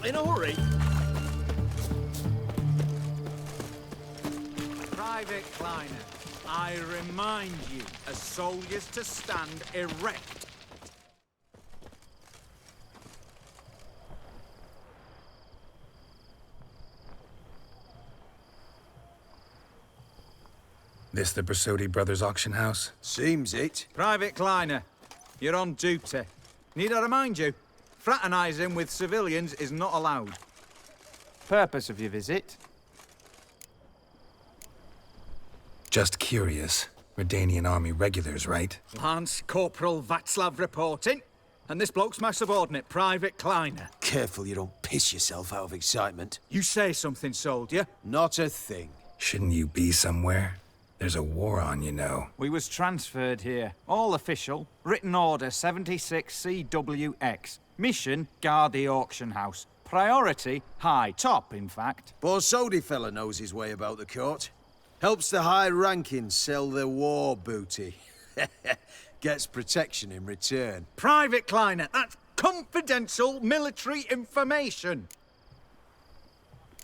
In a hurry. Private Kleiner, I remind you, as soldiers to stand erect. This the Bersodi Brothers auction house? Seems it. Private Kleiner, you're on duty. Need I remind you? Fraternizing with civilians is not allowed. Purpose of your visit? Just curious. Redanian army regulars, right? Lance Corporal Václav reporting. And this bloke's my subordinate, Private Kleiner. Careful you don't piss yourself out of excitement. You say something, soldier. Not a thing. Shouldn't you be somewhere? There's a war on, you know. We was transferred here. All official. Written order 76 CWX. Mission, guard the auction house. Priority, high. Top, in fact. Borsodi fella knows his way about the court. Helps the high rankings sell their war booty. Gets protection in return. Private Kleiner, that's confidential military information.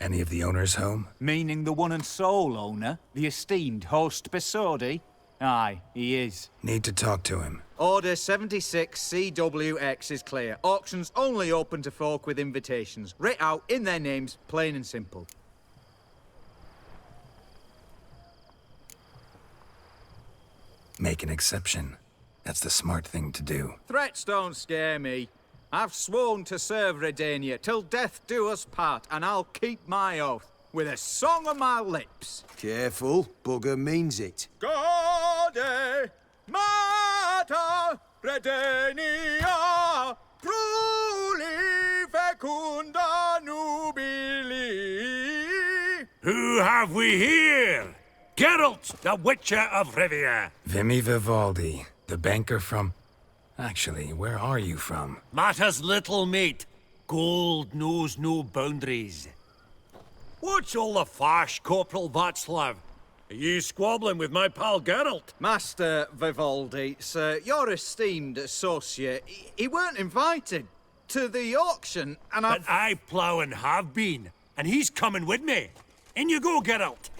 Any of the owners home? Meaning the one and sole owner, the esteemed host Bersodi? Aye, he is. Need to talk to him. Order 76 CWX is clear. Auctions only open to folk with invitations. Writ out in their names, plain and simple. Make an exception. That's the smart thing to do. Threats don't scare me. I've sworn to serve Redania till death do us part, and I'll keep my oath with a song on my lips. Careful, bugger means it. Gaude Mater Redania Pruli Fecunda Nubili. Who have we here? Geralt, the Witcher of Rivia. Vimy Vivaldi, the banker from... Actually, where are you from? Matters little, mate. Gold knows no boundaries. What's all the fash, Corporal Václav? Are you squabbling with my pal Geralt? Master Vivaldi, sir, your esteemed associate, he weren't invited to the auction, and But I plough and have been, and he's coming with me. In you go, Geralt.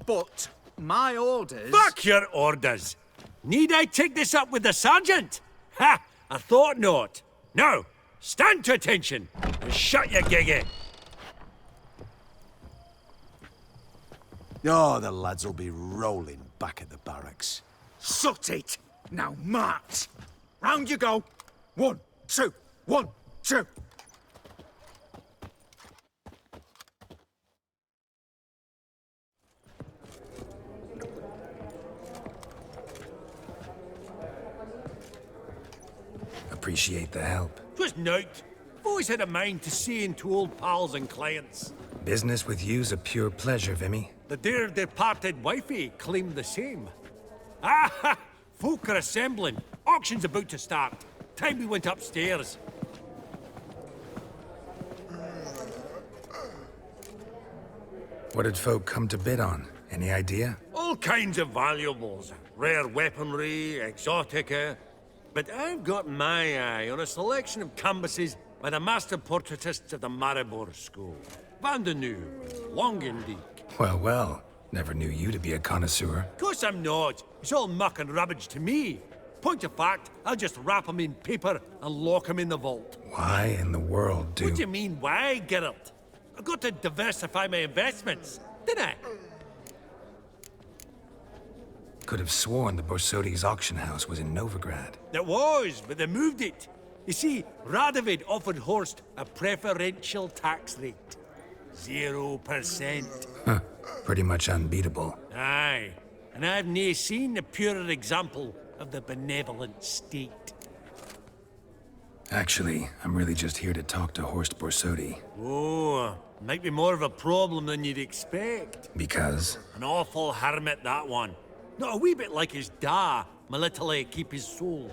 But my orders... Fuck your orders! Need I take this up with the sergeant? Ha! I thought not. Now, stand to attention and shut your giggy. Oh, the lads will be rolling back at the barracks. Sut it! Now march! Round you go! 1, 2, 1, 2! Appreciate the help. 'Twas nowt. I've always had a mind to seeing to old pals and clients. Business with you's a pure pleasure, Vimy. The dear departed wifey claimed the same. Ah! Folk are assembling. Auction's about to start. Time we went upstairs. What did folk come to bid on? Any idea? All kinds of valuables. Rare weaponry, exotica. But I've got my eye on a selection of canvases by the master portraitists of the Maribor School. Van de New, Longendijk. Well, well. Never knew you to be a connoisseur. Of course I'm not. It's all muck and rubbish to me. Point of fact, I'll just wrap 'em in paper and lock 'em in the vault. Why in the world do... What do you mean, why, Geralt? I've got to diversify my investments, didn't I? Could have sworn the Borsodi's auction house was in Novigrad. It was, but they moved it. You see, Radovid offered Horst a preferential tax rate. 0%. Huh. Pretty much unbeatable. Aye, and I've nae seen a purer example of the benevolent state. Actually, I'm really just here to talk to Horst Borsodi. Oh, might be more of a problem than you'd expect. Because? An awful hermit, that one. Not a wee bit like his da, military keep his soul.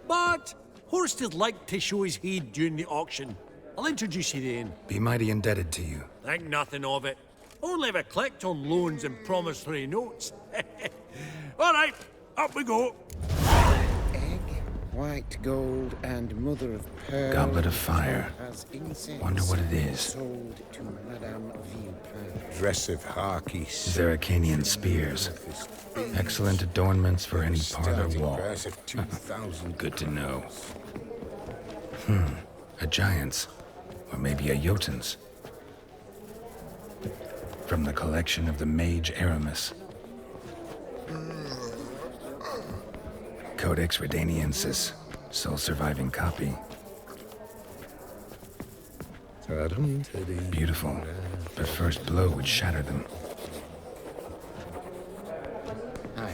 But Horst is like to show his heed during the auction. I'll introduce you then. Be mighty indebted to you. Think nothing of it. Only ever collect on loans and promissory notes. All right, Up we go. Egg, white gold, and mother of pearl. Goblet of fire. As incense. Wonder what it is. Sold to Madame Villepin. Dress of harky Zeracanian spears. Excellent adornments for any parlor wall. price of 2,000. Good to know. A giant's. Or maybe a Jotun's. From the collection of the mage Aramis. Codex Redaniensis. Sole surviving copy. Beautiful. But first blow would shatter them.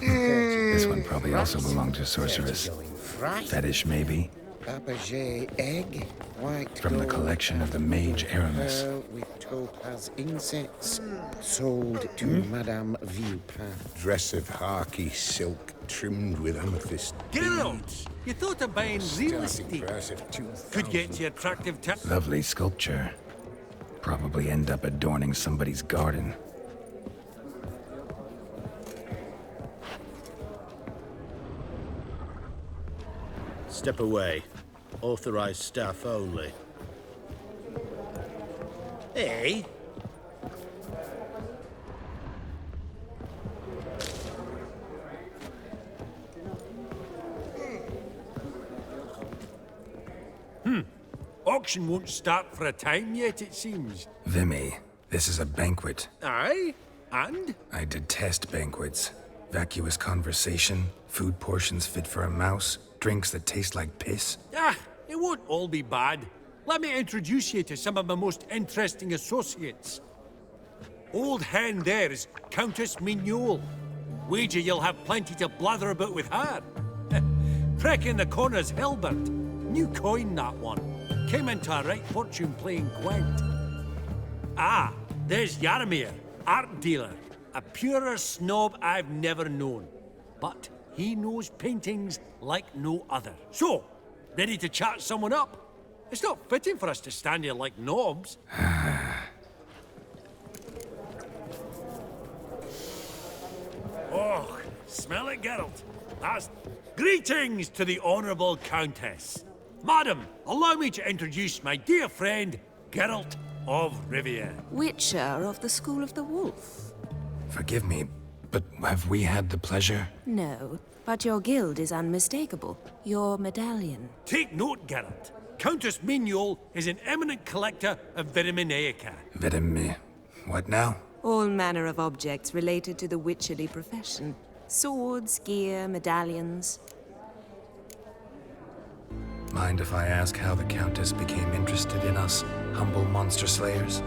This one probably also belonged to sorceress. Fetish, maybe. Fabergé egg, white From the gold, collection of the mage Aramis. pearl with topaz incense. Sold to Madame Villepin. Dress of harky silk trimmed with amethyst. Geralt, you thought of buying real Starting estate. price of 2,000. Could get you attractive Lovely sculpture. Probably end up adorning somebody's garden. Step away. Authorized staff only. Hey? Auction won't start for a time yet, it seems. Vimy, this is a banquet. Aye? And? I detest banquets. Vacuous conversation, food portions fit for a mouse, drinks that taste like piss. Ah, it won't all be bad. Let me introduce you to some of my most interesting associates. Old hen there is Countess Mignole. Wager you'll have plenty to blather about with her. Prek in the corner's Hilbert. New coin, that one. Came into a right fortune playing Gwent. Ah, there's Yarmir, art dealer. A purer snob I've never known. But he knows paintings like no other. So, ready to chat someone up? It's not fitting for us to stand here like knobs. Oh, smell it, Geralt. That's... Greetings to the Honourable Countess. Madam, allow me to introduce my dear friend, Geralt of Rivia. Witcher of the School of the Wolf. Forgive me, but have we had the pleasure? No, but your guild is unmistakable. Your medallion. Take note, Geralt. Countess Mignole is an eminent collector of Vitaminaica. Vedem... What now? All manner of objects related to the witcherly profession. Swords, gear, medallions. Mind if I ask how the Countess became interested in us, humble monster slayers?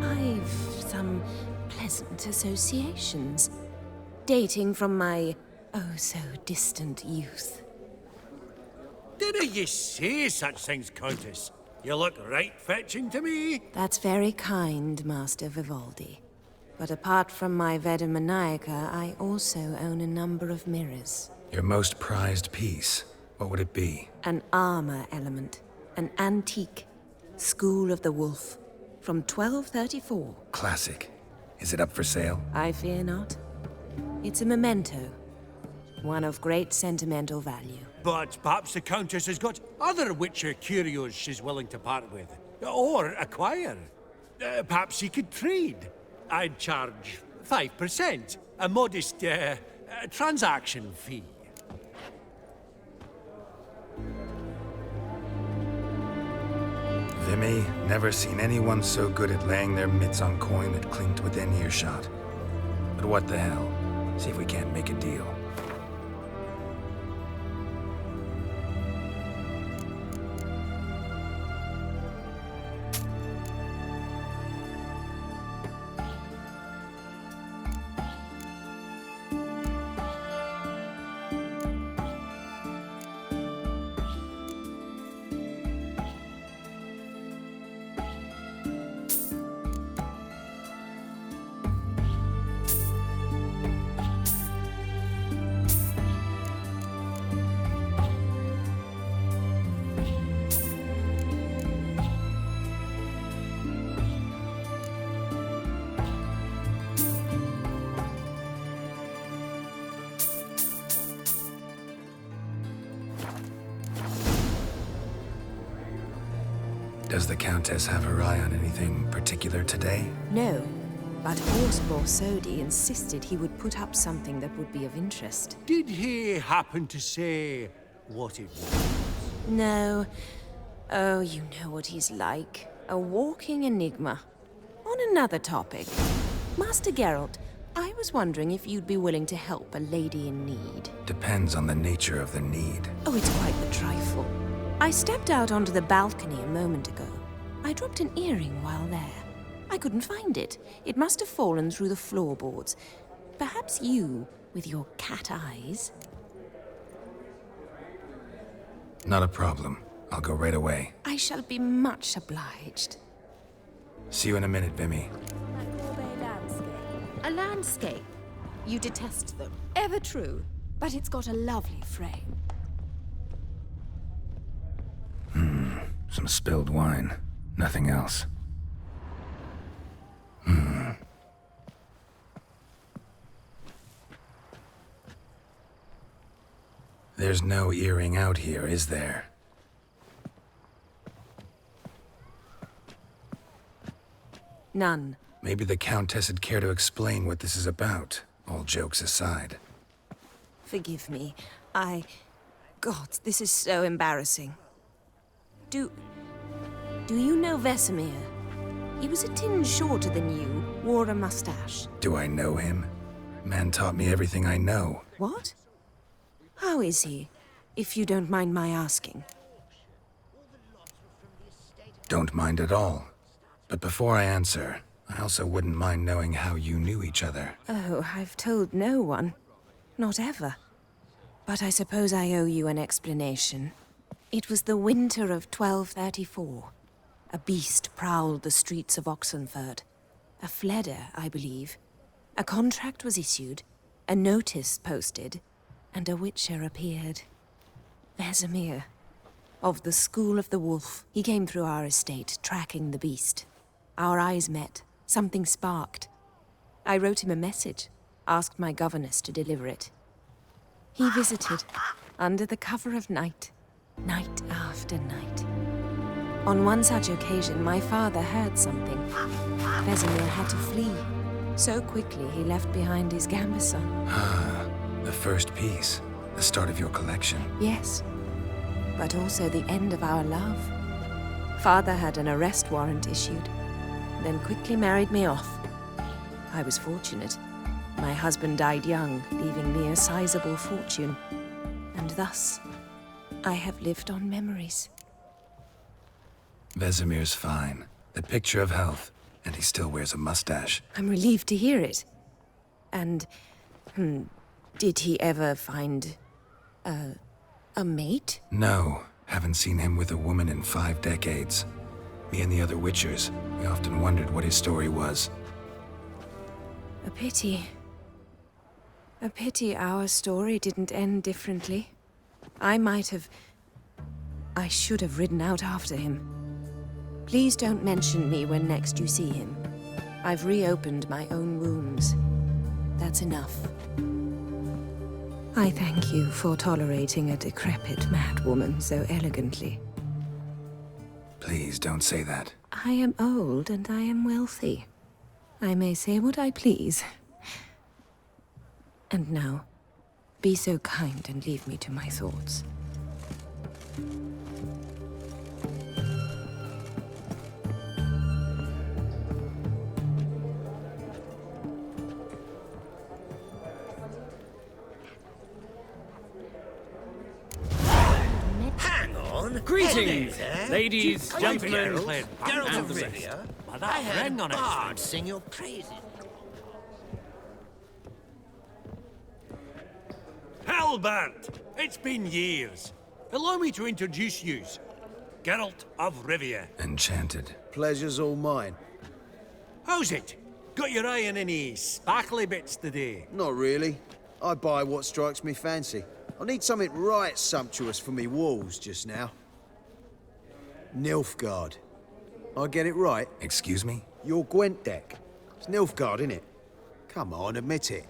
I've some pleasant associations, dating from my oh-so-distant youth. Didn't you say such things, Countess? You look right fetching to me. That's very kind, Master Vivaldi. But apart from my Vedemaniaca, I also own a number of mirrors. Your most prized piece, what would it be? An armor element. An antique. School of the Wolf. From 1234. Classic. Is it up for sale? I fear not. It's a memento. One of great sentimental value. But perhaps the Countess has got other Witcher curios she's willing to part with. Or acquire. Perhaps he could trade. I'd charge 5%. A modest, transaction fee. Vimy, never seen anyone so good at laying their mitts on coin that clinked within earshot. But what the hell? See if we can't make a deal. Does the Countess have her eye on anything particular today? No, but Horse Borsodi insisted he would put up something that would be of interest. Did he happen to say what it was? No. Oh, you know what he's like. A walking enigma. On another topic, Master Geralt, I was wondering if you'd be willing to help a lady in need. Depends on the nature of the need. Oh, it's quite the trifle. I stepped out onto the balcony a moment ago. I dropped an earring while there. I couldn't find it. It must have fallen through the floorboards. Perhaps you, with your cat eyes... Not a problem. I'll go right away. I shall be much obliged. See you in a minute, Vimy. A landscape. You detest them. Ever true. But it's got a lovely frame. Some spilled wine. Nothing else. There's no earring out here, is there? None. Maybe the Countess would care to explain what this is about, all jokes aside. Forgive me. God, this is so embarrassing. Do you know Vesemir? He was a tinge shorter than you, wore a mustache. Do I know him? Man taught me everything I know. What? How is he, if you don't mind my asking? Don't mind at all. But before I answer, I also wouldn't mind knowing how you knew each other. Oh, I've told no one. Not ever. But I suppose I owe you an explanation. It was the winter of 1234. A beast prowled the streets of Oxenford. A fleder, I believe. A contract was issued, a notice posted, and a witcher appeared. Vesemir. Of the School of the Wolf. He came through our estate, tracking the beast. Our eyes met. Something sparked. I wrote him a message, asked my governess to deliver it. He visited, under the cover of night, night after night. On one such occasion, my father heard something. Vesemir had to flee. So quickly, he left behind his gambeson. Ah, the first piece. The start of your collection. Yes, but also the end of our love. Father had an arrest warrant issued, then quickly married me off. I was fortunate. My husband died young, leaving me a sizable fortune. And thus, I have lived on memories. Vesemir's fine. The picture of health. And he still wears a mustache. I'm relieved to hear it. And, did he ever find... a mate? No. Haven't seen him with a woman in 5 decades. Me and the other Witchers, we often wondered what his story was. A pity. A pity our story didn't end differently. I should have ridden out after him. Please don't mention me when next you see him. I've reopened my own wounds. That's enough. I thank you for tolerating a decrepit madwoman so elegantly. Please don't say that. I am old and I am wealthy. I may say what I please. And now, be so kind and leave me to my thoughts. Hang on. Greetings, Hello there. ladies, Are you gentlemen, Geralt and of the rest. Rivia. Well, that I heard ring on it. bards sing your praises. Hellbent! It's been years. Allow me to introduce yous. Geralt of Rivia. Enchanted. Pleasure's all mine. How's it? Got your eye on any sparkly bits today? Not really. I buy what strikes me fancy. I need something right sumptuous for me walls just now. Nilfgaard. I get it right? Excuse me? Your Gwent deck. It's Nilfgaard, innit? Come on, admit it.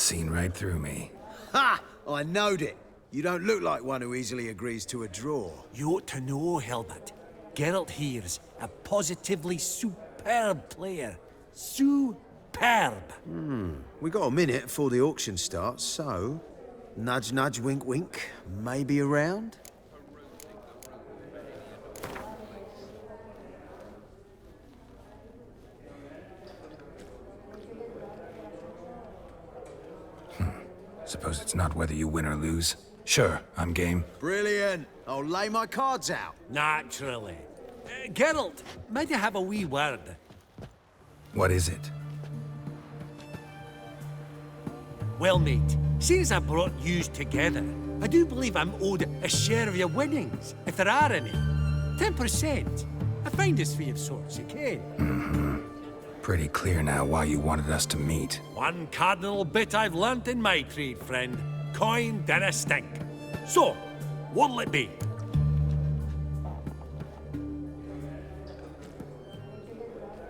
seen right through me. Ha! I knowed it. You don't look like one who easily agrees to a draw. You ought to know, Hilbert. Geralt here's a positively superb player. Superb. We got a minute before the auction starts, so... Nudge, nudge, wink, wink. Maybe around? Suppose it's not whether you win or lose. Sure, I'm game. Brilliant. I'll lay my cards out. Naturally. Geralt, might you have a wee word? What is it? Well, mate, seeing as I brought yous together, I do believe I'm owed a share of your winnings, if there are any. 10%. A finder's fee of sorts, okay? Pretty clear now why you wanted us to meet. One cardinal bit I've learnt in my trade, friend. Coin dinna stink. So, what'll it be?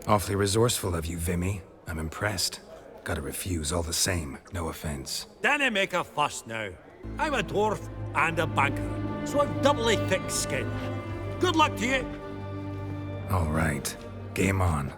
Awfully resourceful of you, Vimy. I'm impressed. Gotta refuse all the same. No offense. Dinna make a fuss now. I'm a dwarf and a banker, so I've doubly thick skin. Good luck to you. All right. Game on.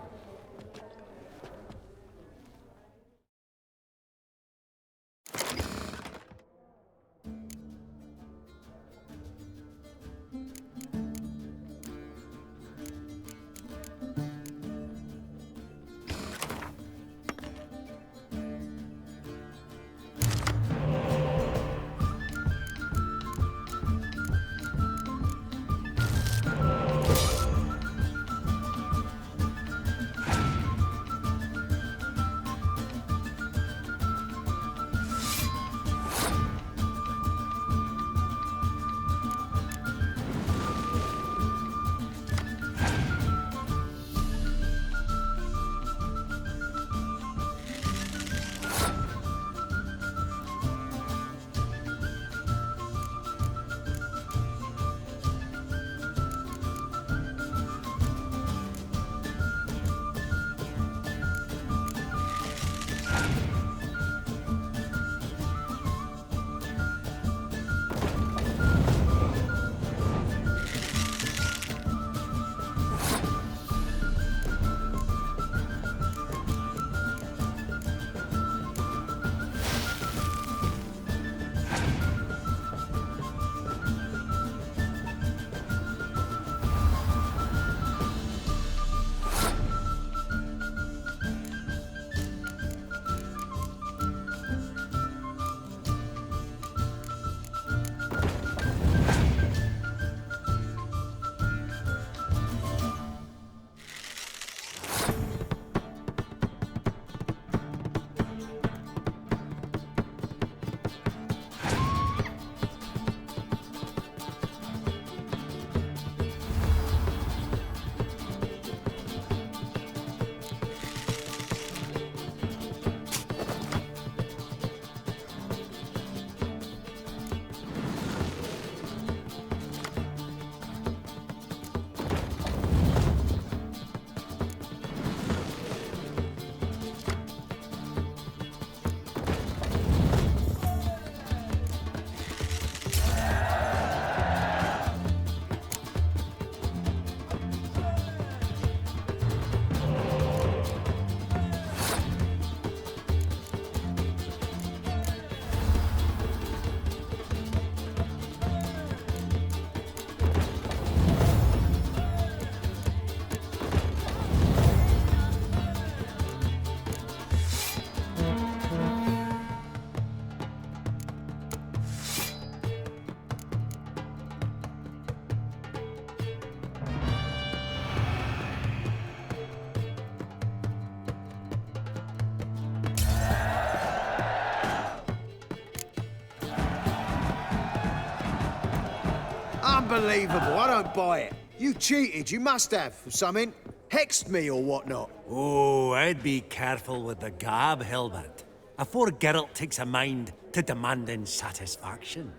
Unbelievable, I don't buy it. You cheated, you must have, or something. Hexed me or whatnot. Oh, I'd be careful with the gab, Hilbert. Afore Geralt takes a mind to demanding satisfaction.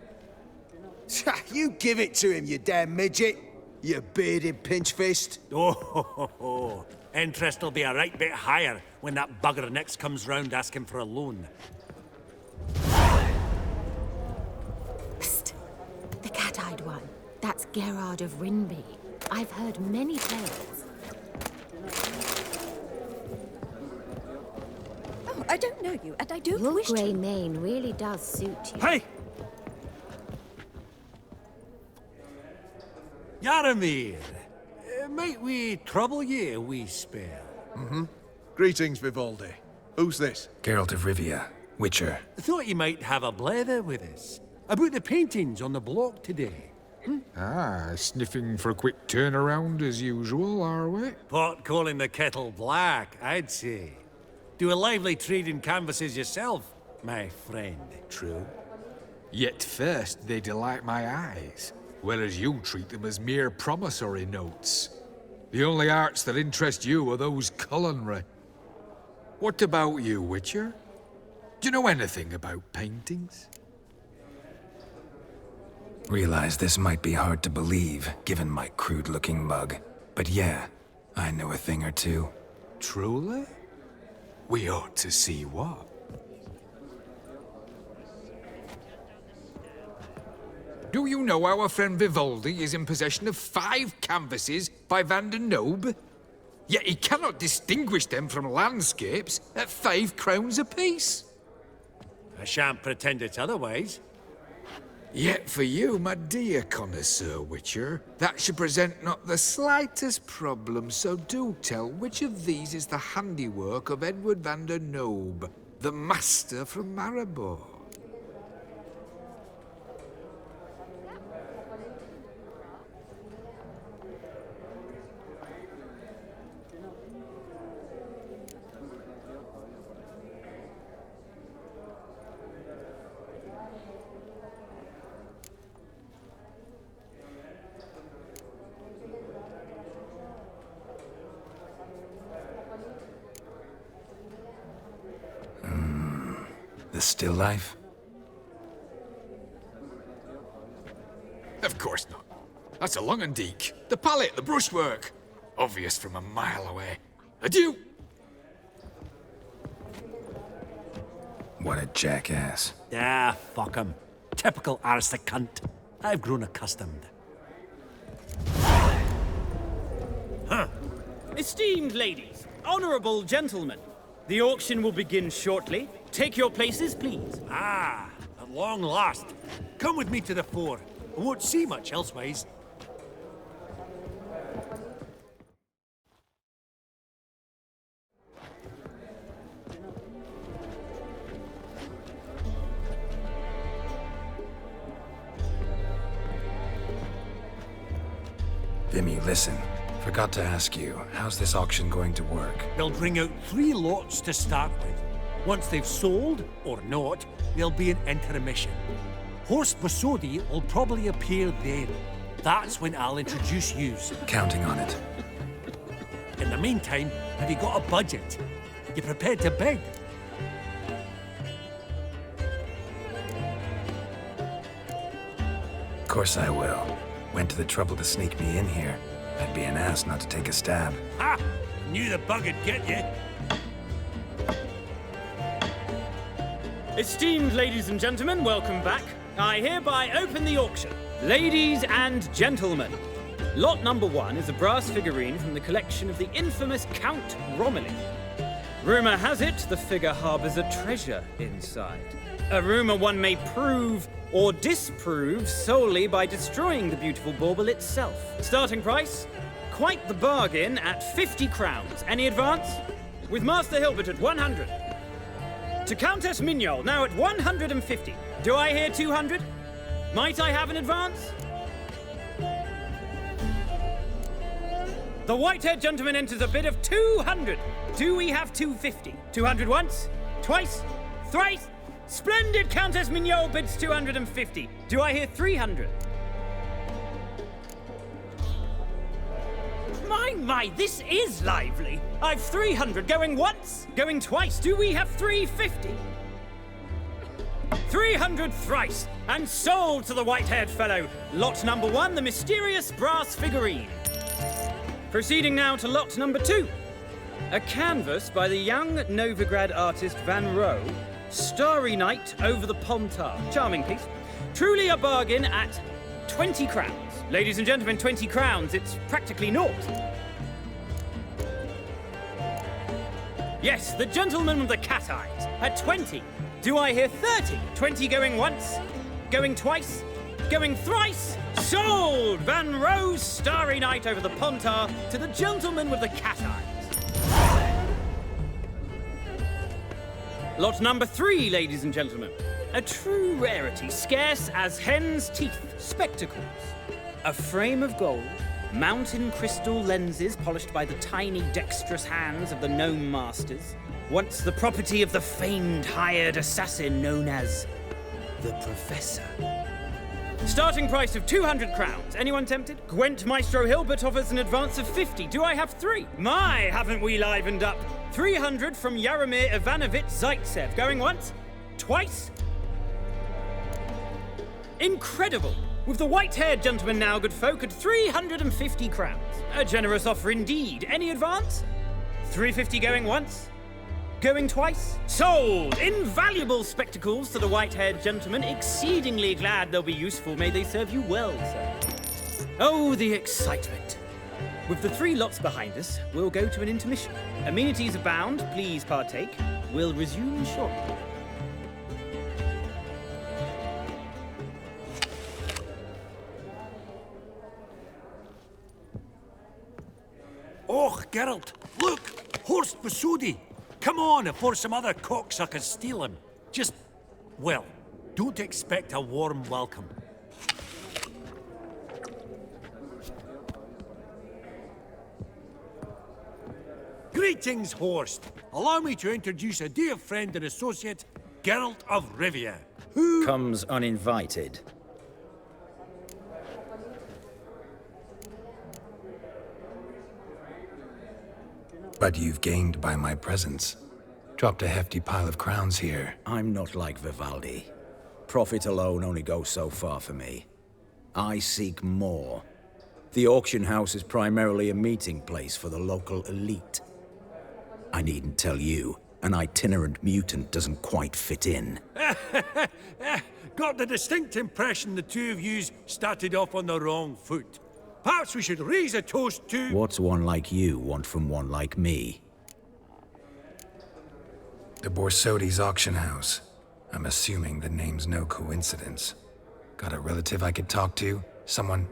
You give it to him, you damn midget. You bearded pinchfist. Oh, interest will be a right bit higher when that bugger next comes round asking for a loan. Geralt of Rivia. I've heard many tales. Oh, I don't know you, and I don't Your wish to. grey mane really does suit you. Hey! Yaramir, might we trouble ye a wee spell? Greetings, Vivaldi. Who's this? Geralt of Rivia, Witcher. Thought you might have a blether with us. About the paintings on the block today. Ah, sniffing for a quick turnaround as usual, are we? Pot calling the kettle black, I'd say. Do a lively trade in canvases yourself, my friend. True. Yet first they delight my eyes, whereas you treat them as mere promissory notes. The only arts that interest you are those culinary. What about you, Witcher? Do you know anything about paintings? Realize this might be hard to believe, given my crude-looking mug. But yeah, I know a thing or two. Truly? We ought to see what. Do you know our friend Vivaldi is in possession of 5 canvases by Van der Nobe? Yet he cannot distinguish them from landscapes at 5 crowns apiece. I shan't pretend it's otherwise. Yet for you, my dear connoisseur Witcher, that should present not the slightest problem, so do tell which of these is the handiwork of Edward van der Nobe, the master from Maribor. The still life? Of course not. That's a Longendeek. The palette, the brushwork. Obvious from a mile away. Adieu! What a jackass. Ah, fuck him. Typical aristocrat cunt. I've grown accustomed. Esteemed ladies, honorable gentlemen, the auction will begin shortly. Take your places, please. Ah, at long last. Come with me to the fore. I won't see much elsewise. Vimy, listen. Forgot to ask you, how's this auction going to work? They'll bring out 3 lots to start with. Once they've sold, or not, there'll be an intermission. Horse Basodi will probably appear then. That's when I'll introduce yous. Counting on it. In the meantime, have you got a budget? You prepared to bid? Of course I will. Went to the trouble to sneak me in here. I'd be an ass not to take a stab. Ha! Knew the bug'd get you. Esteemed ladies and gentlemen, welcome back. I hereby open the auction. Ladies and gentlemen, lot number 1 is a brass figurine from the collection of the infamous Count Romilly. Rumor has it the figure harbors a treasure inside. A rumor one may prove or disprove solely by destroying the beautiful bauble itself. Starting price? Quite the bargain at 50 crowns. Any advance? With Master Hilbert at 100. To Countess Mignol, now at 150. Do I hear 200? Might I have an advance? The white-haired gentleman enters a bid of 200. Do we have 250? 200 once? Twice? Thrice? Splendid! Countess Mignol bids 250. Do I hear 300? My, this is lively. I've 300 going once, going twice. Do we have 350? 300 thrice, and sold to the white-haired fellow. Lot number 1, the mysterious brass figurine. Proceeding now to lot number 2. A canvas by the young Novigrad artist Van Rohe, Starry Night over the Pontar. Charming piece. Truly a bargain at 20 crowns. Ladies and gentlemen, 20 crowns. It's practically naught. Yes, the gentleman with the cat eyes at 20. Do I hear 30? 20 going once, going twice, going thrice. Sold! Van Ro's starry night over the Pontar to the gentleman with the cat eyes. Lot number 3, ladies and gentlemen. A true rarity, scarce as hen's teeth. Spectacles. A frame of gold, mountain crystal lenses polished by the tiny dexterous hands of the gnome masters. Once the property of the famed hired assassin known as the Professor. Starting price of 200 crowns. Anyone tempted? Gwent Maestro Hilbert offers an advance of 50. Do I have 3? My, haven't we livened up? 300 from Yaromir Ivanovich Zaitsev. Going once? Twice? Incredible! With the white-haired gentleman now, good folk, at 350 crowns. A generous offer indeed. Any advance? 350 going once? Going twice? Sold! Invaluable spectacles to the white-haired gentleman. Exceedingly glad they'll be useful. May they serve you well, sir. Oh, the excitement. With the 3 lots behind us, we'll go to an intermission. Amenities abound. Please partake. We'll resume shortly. Oh, Geralt, look! Horst Besudi! Come on before some other cocksuckers steal him. Just, well, don't expect a warm welcome. Greetings, Horst. Allow me to introduce a dear friend and associate, Geralt of Rivia, who comes uninvited. But you've gained by my presence. Dropped a hefty pile of crowns here. I'm not like Vivaldi. Profit alone only goes so far for me. I seek more. The auction house is primarily a meeting place for the local elite. I needn't tell you, an itinerant mutant doesn't quite fit in. Got the distinct impression the two of yous started off on the wrong foot. Perhaps we should raise a toast to... What's one like you want from one like me? The Borsodi's auction house. I'm assuming the name's no coincidence. Got a relative I could talk to? Someone,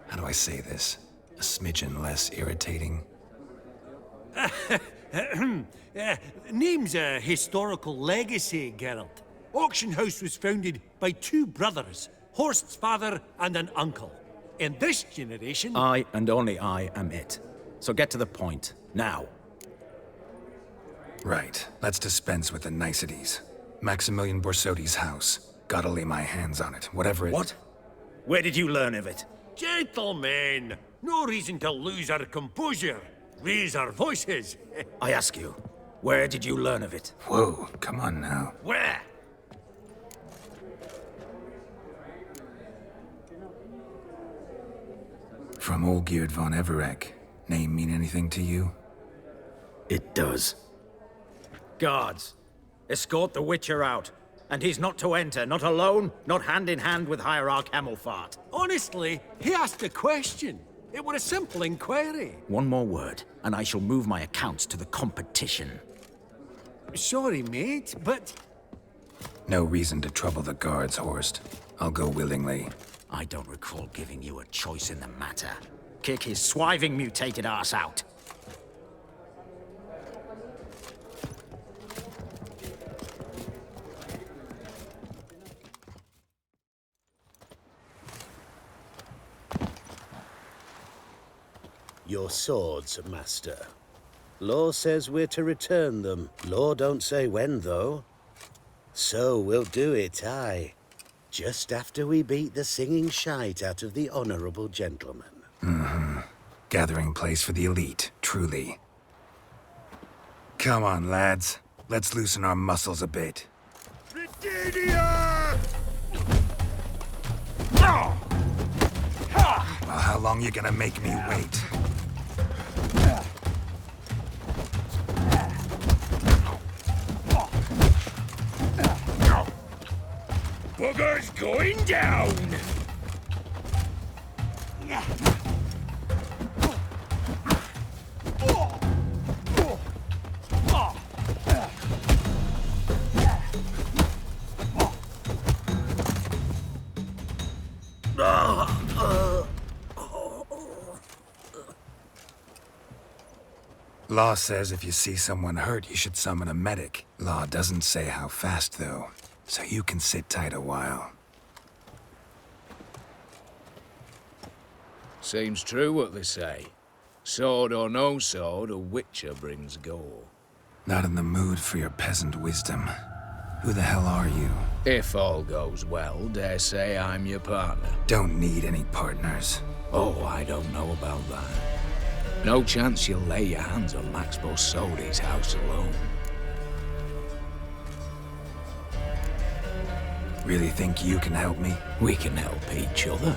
how do I say this? A smidgen less irritating? Name's a historical legacy, Geralt. Auction house was founded by 2 brothers, Horst's father and an uncle. In this generation... I, and only I, am it. So get to the point, now. Right. Let's dispense with the niceties. Maximilian Borsodi's house. Gotta lay my hands on it, whatever it... What? Where did you learn of it? Gentlemen, no reason to lose our composure. Raise our voices. I ask you, where did you learn of it? Whoa, come on now. Where? From Olgierd von Everek. Name mean anything to you? It does. Guards, escort the Witcher out. And he's not to enter, not alone, not hand in hand with Hierarch Hammelfart. Honestly, he asked a question. It were a simple inquiry. One more word, and I shall move my accounts to the competition. Sorry, mate, but... No reason to trouble the guards, Horst. I'll go willingly. I don't recall giving you a choice in the matter. Kick his swiving mutated ass out. Your swords, master. Law says we're to return them. Law don't say when, though. So we'll do it, aye. Just after we beat the singing shite out of the honorable gentleman. Mm-hmm. Gathering place for the elite, truly. Come on, lads. Let's loosen our muscles a bit. Britannia! Well, how long you gonna make me wait? Booger's going down! Law says if you see someone hurt, you should summon a medic. Law doesn't say how fast, though, so you can sit tight a while. Seems true what they say. Sword or no sword, a witcher brings gore. Not in the mood for your peasant wisdom. Who the hell are you? If all goes well, dare say I'm your partner. Don't need any partners. Oh, I don't know about that. No chance you'll lay your hands on Max Borsodi's house alone. Really think you can help me? We can help each other.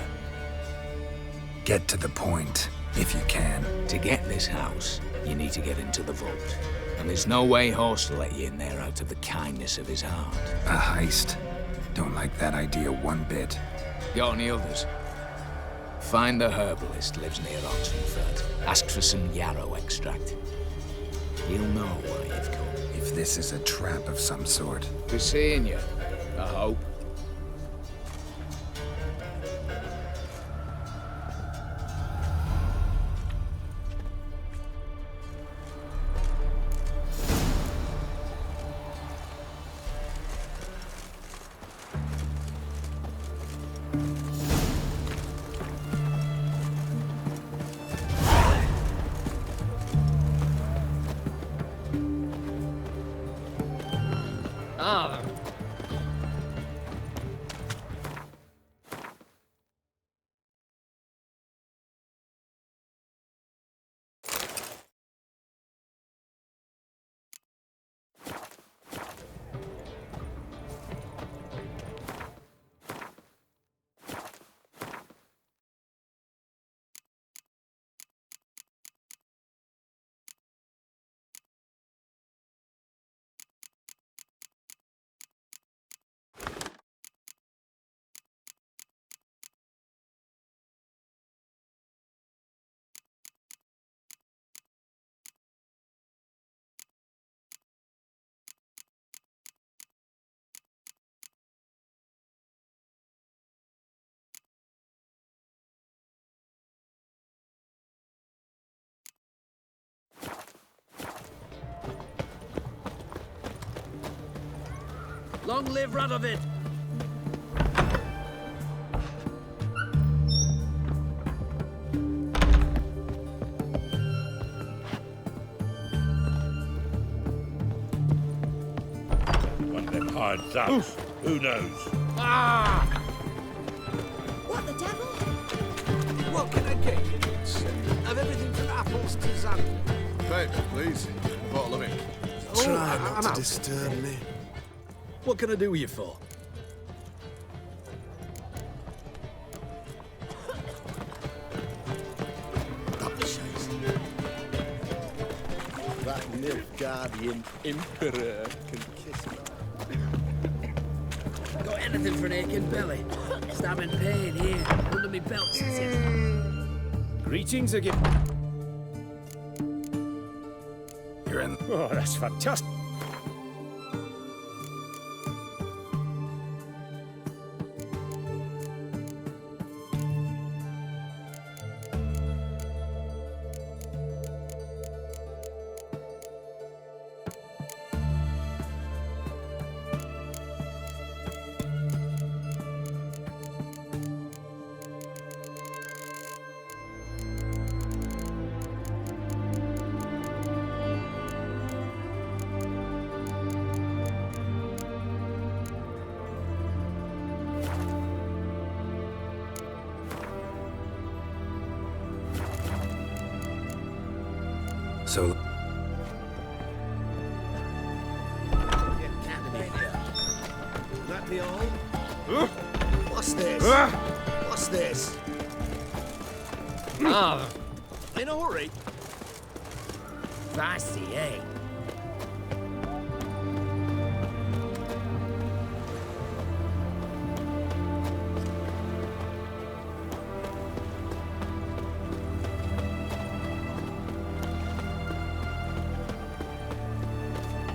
Get to the point, if you can. To get this house, you need to get into the vault. And there's no way Horst will let you in there out of the kindness of his heart. A heist? Don't like that idea one bit. Got any others? Find the herbalist lives near Oxenford. Ask for some yarrow extract. He'll know why you've come. If this is a trap of some sort. Be seeing you, I hope. Long live Radovid! One of them hard zaps. Who knows? Ah! What the devil? What can I get you? Of everything from apples to zan. Babe, please. Bottle of it. Try not to disturb me. What can I do you for? That Nilfgaardian Emperor can kiss me. Got anything for an aching belly? Stabbing pain here, under me belt since it. Greetings again. You're in. Oh, that's fantastic. So... That be all? What's this? What's this? Ah, In a hurry? fancy, eh?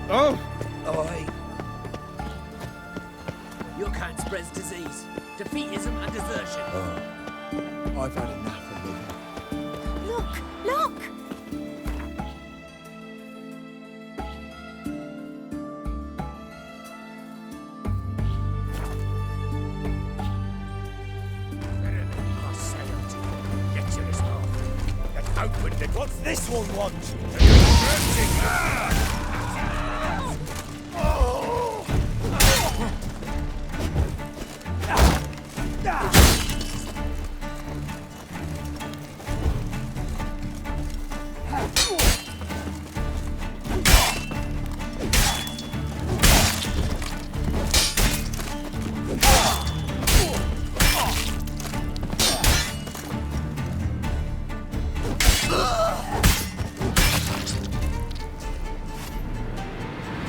Oh! Oi. Your kind spreads disease, defeatism and desertion. I've had enough of them. Look! Look! infested. What's this one want?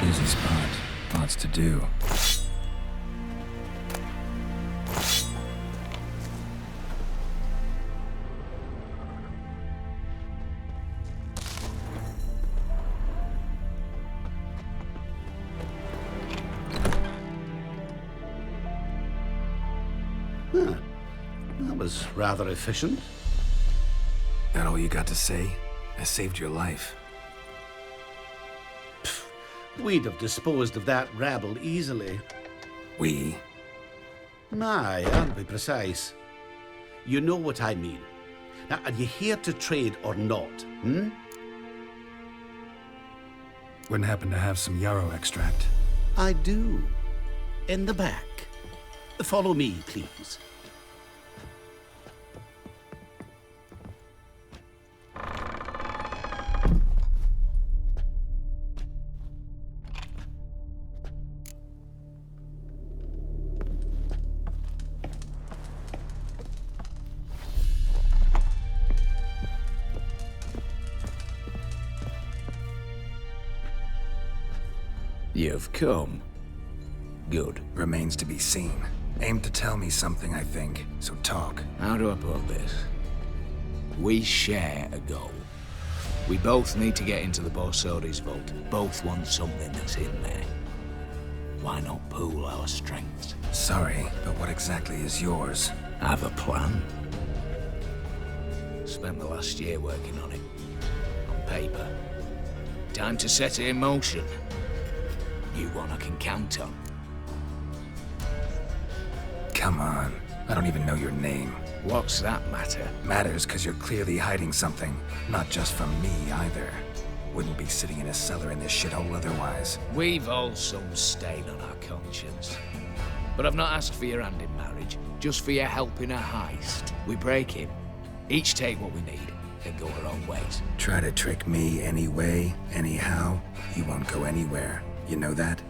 Easy spot. Lots to do. Huh. That was rather efficient. That all you got to say? I saved your life. We'd have disposed of that rabble easily. We? Aye, aren't we precise? You know what I mean. Now, are you here to trade or not, hmm? Wouldn't happen to have some yarrow extract. I do. In the back. Follow me, please. You've come. Good. Remains to be seen. Aim to tell me something, I think. So talk. How do I put this? We share a goal. We both need to get into the Borsodi's vault. Both want something that's in there. Why not pool our strengths? Sorry, but what exactly is yours? I have a plan. Spent the last year working on it. On paper. Time to set it in motion. You one I can count on. Come on. I don't even know your name. What's that matter? Matters because you're clearly hiding something. Not just from me, either. Wouldn't be sitting in a cellar in this shithole otherwise. We've all some stain on our conscience. But I've not asked for your hand in marriage, just for your help in a heist. We break him. Each take what we need, then go our own ways. Try to trick me anyway, anyhow, you won't go anywhere. You know that?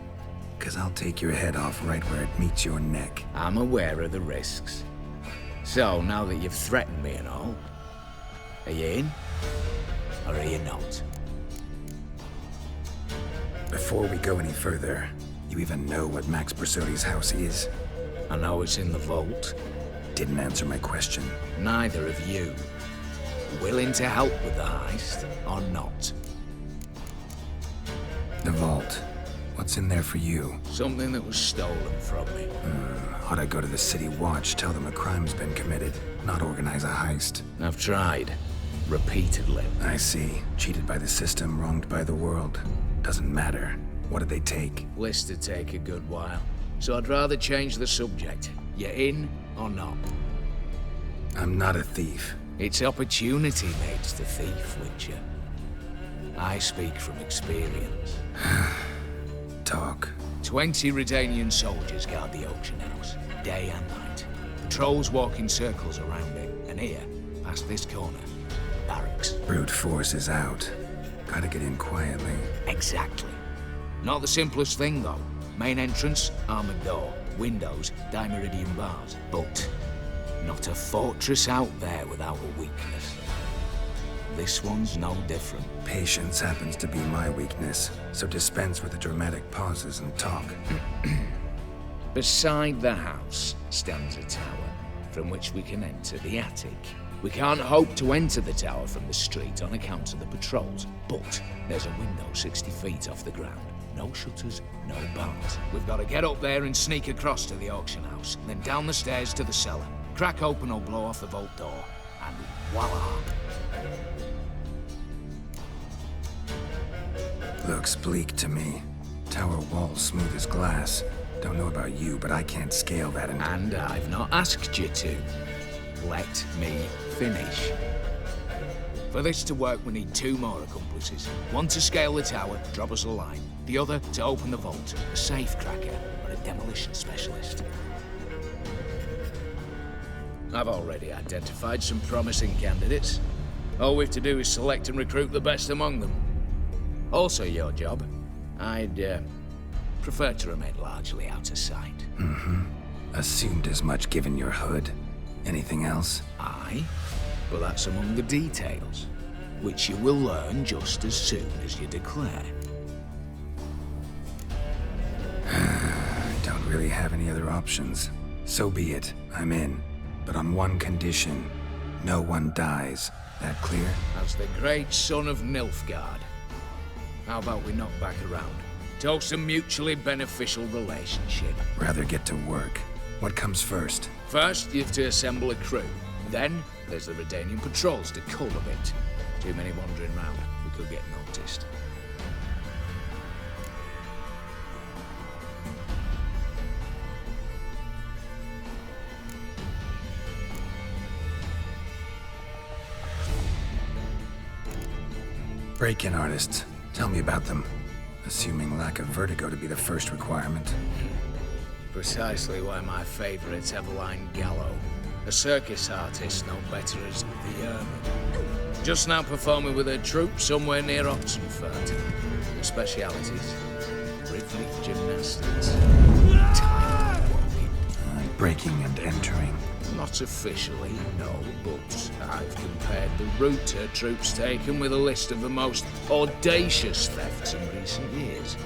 'Cause I'll take your head off right where it meets your neck. I'm aware of the risks. So, now that you've threatened me and all, are you in? Or are you not? Before we go any further, you even know what Max Borsodi's house is? I know it's in the vault. Didn't answer my question. Neither of you. Willing to help with the heist, or not? The vault. What's in there for you? Something that was stolen from me. Ought I go to the City Watch, tell them a crime's been committed, not organize a heist? I've tried. Repeatedly. I see. Cheated by the system, wronged by the world. Doesn't matter. What did they take? List to take a good while. So I'd rather change the subject. You in or not? I'm not a thief. It's opportunity makes the thief, Witcher. I speak from experience. Talk. 20 Redanian soldiers guard the auction house, day and night. Patrols walk in circles around it, and here, past this corner, barracks. Brute force is out. Gotta get in quietly. Exactly. Not the simplest thing, though. Main entrance, armored door. Windows, dimeridian bars. But not a fortress out there without a weakness. This one's no different. Patience happens to be my weakness, so dispense with the dramatic pauses and talk. Beside the house stands a tower, from which we can enter the attic. We can't hope to enter the tower from the street on account of the patrols, but there's a window 60 feet off the ground. No shutters, no bars. We've got to get up there and sneak across to the auction house, then down the stairs to the cellar. Crack open or blow off the vault door, and voila! Looks bleak to me. Tower walls smooth as glass. Don't know about you, but I can't scale that And I've not asked you to. Let me finish. For this to work, we need 2 more accomplices. One to scale the tower, drop us a line. The other to open the vault, a safe cracker or a demolition specialist. I've already identified some promising candidates. All we have to do is select and recruit the best among them. Also your job. I'd prefer to remain largely out of sight. Assumed as much given your hood. Anything else? Aye, but that's among the details, which you will learn just as soon as you declare. Don't really have any other options. So be it. I'm in. But on one condition. No one dies. That clear? As the great son of Nilfgaard. How about we knock back around? Toast a mutually beneficial relationship. Rather get to work. What comes first? First, you have to assemble a crew. Then, there's the Redanian patrols to cull a bit. Too many wandering round. We could get noticed. Break-in artists. Tell me about them. Assuming lack of vertigo to be the first requirement. Precisely why my favorite's Eveline Gallo. A circus artist no better as the Ermine. Just now performing with her troupe somewhere near Oxenfurt. Her specialities? Rhythmic gymnastics. Breaking and entering. Not officially, no, but I've compared the route her troops taken with a list of the most audacious thefts in recent years.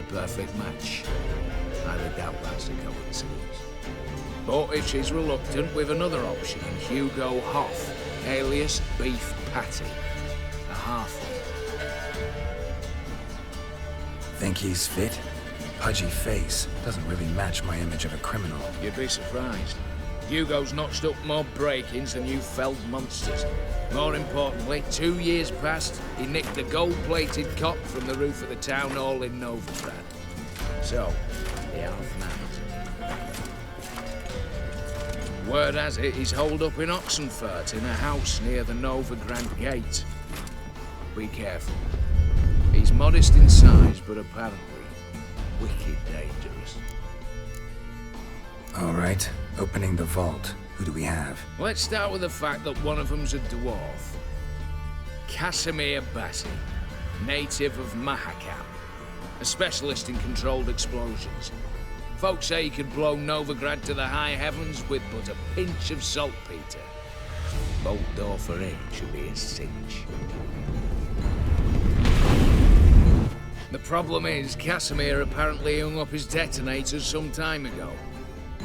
A perfect match. I doubt that's a coincidence. But if she's reluctant, with another option in Hugo Hoff, alias Beef Patty. A halfling. Think he's fit? Pudgy face. Doesn't really match my image of a criminal. You'd be surprised. Hugo's notched up more break-ins than you felled monsters. More importantly, 2 years past, he nicked a gold-plated cop from the roof of the town hall in Novigrad. So, he half-manned. Word has it, he's holed up in Oxenfurt in a house near the Novigrad gate. Be careful. He's modest in size, but apparently wicked dangerous. All right. Opening the vault. Who do we have? Let's start with the fact that one of them's a dwarf. Casimir Bassi, native of Mahakam. A specialist in controlled explosions. Folks say he could blow Novigrad to the high heavens with but a pinch of saltpeter. Bolt door for him should be a cinch. The problem is, Casimir apparently hung up his detonators some time ago.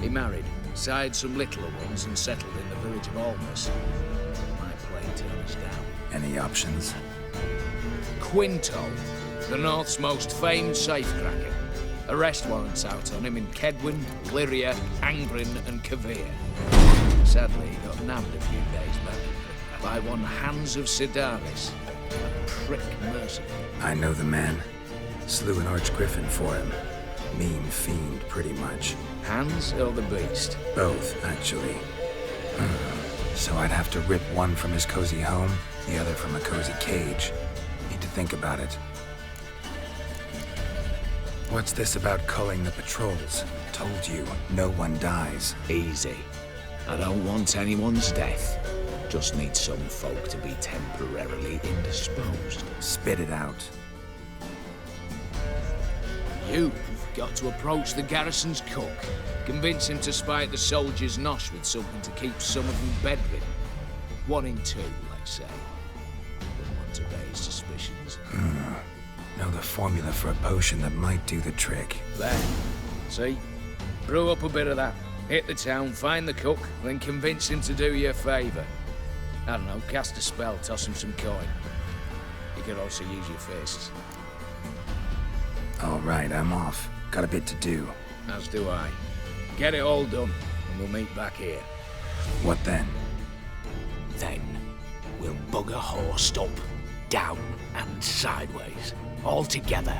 He married, sired some littler ones, and settled in the village of Almas. My plane turns down. Any options? Quinto, the North's most famed safecracker. Arrest warrants out on him in Kedwin, Lyria, Angrin, and Kavir. Sadly, he got nabbed a few days back by one Hans of Sidaris, a prick mercenary. I know the man. Slew an archgriffin for him. Mean fiend, pretty much. Hans or the beast? Both, actually. So I'd have to rip one from his cozy home, the other from a cozy cage. Need to think about it. What's this about culling the patrols? Told you, no one dies. Easy. I don't want anyone's death. Just need some folk to be temporarily indisposed. Spit it out. You've got to approach the garrison's cook. Convince him to spite the soldiers' nosh with something to keep some of them bedridden. 1 in 2, let's say. Don't want to raise suspicions. Know the formula for a potion that might do the trick. There. See? Brew up a bit of that. Hit the town, find the cook, then convince him to do you a favour. I don't know, cast a spell, toss him some coin. You could also use your fists. All right, I'm off. Got a bit to do. As do I. Get it all done, and we'll meet back here. What then? Then, we'll bugger horsed up, down, and sideways. All together.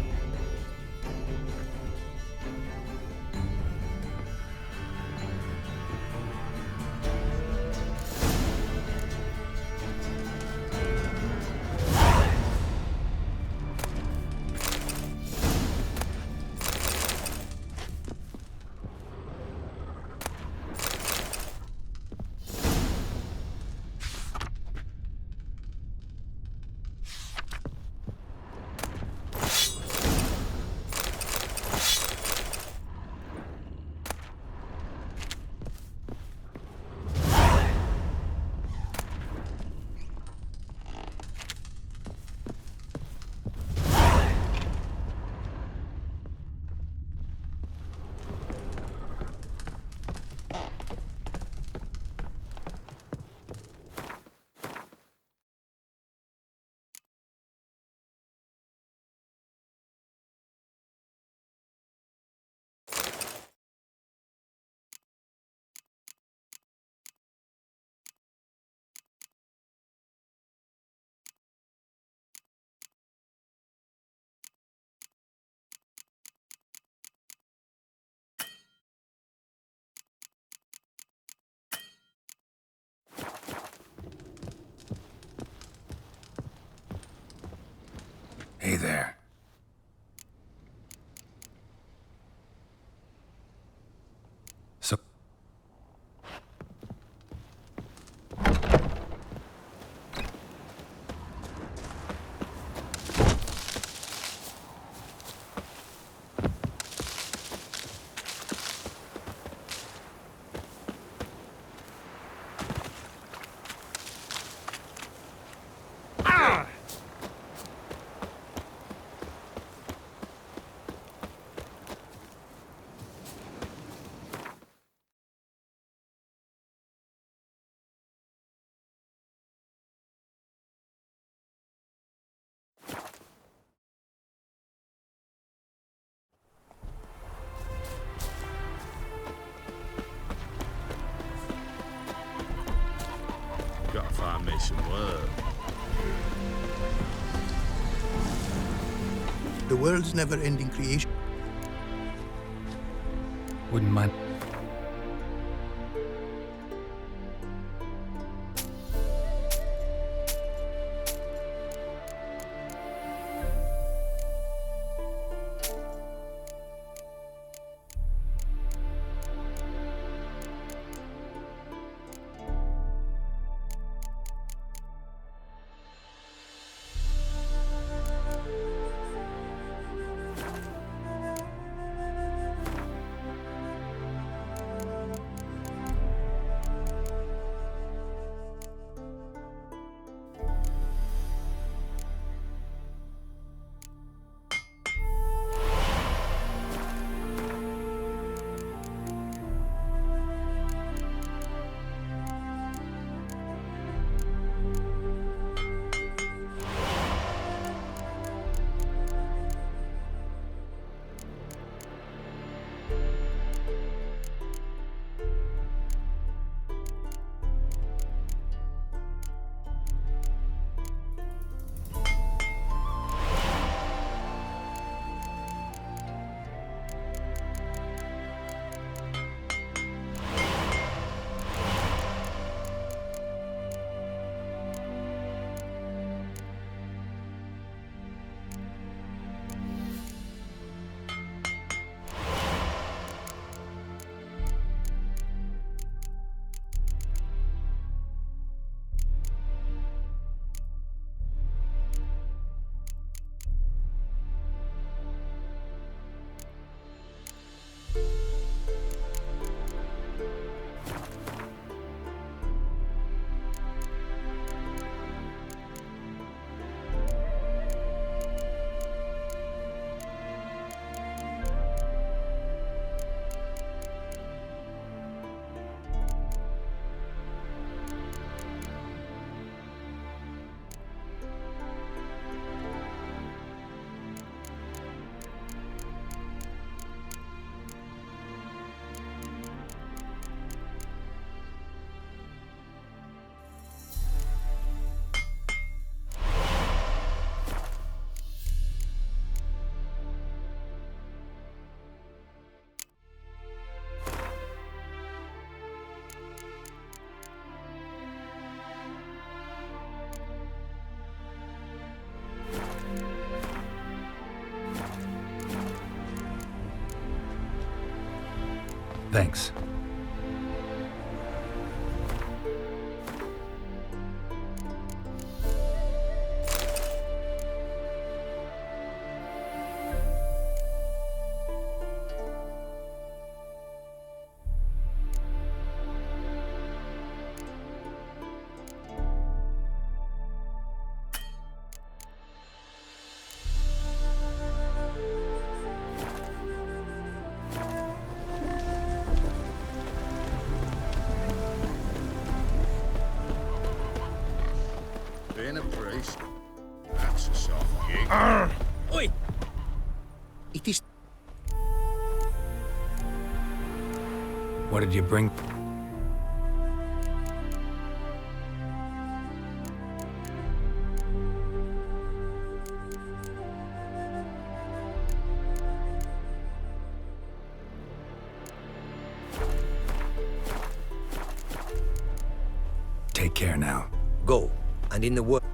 The world's never-ending creation. Wouldn't mind. Thanks. Being a priest, that's a soft gig. Oi! It is... What did you bring? Take care now. Go, and in the work.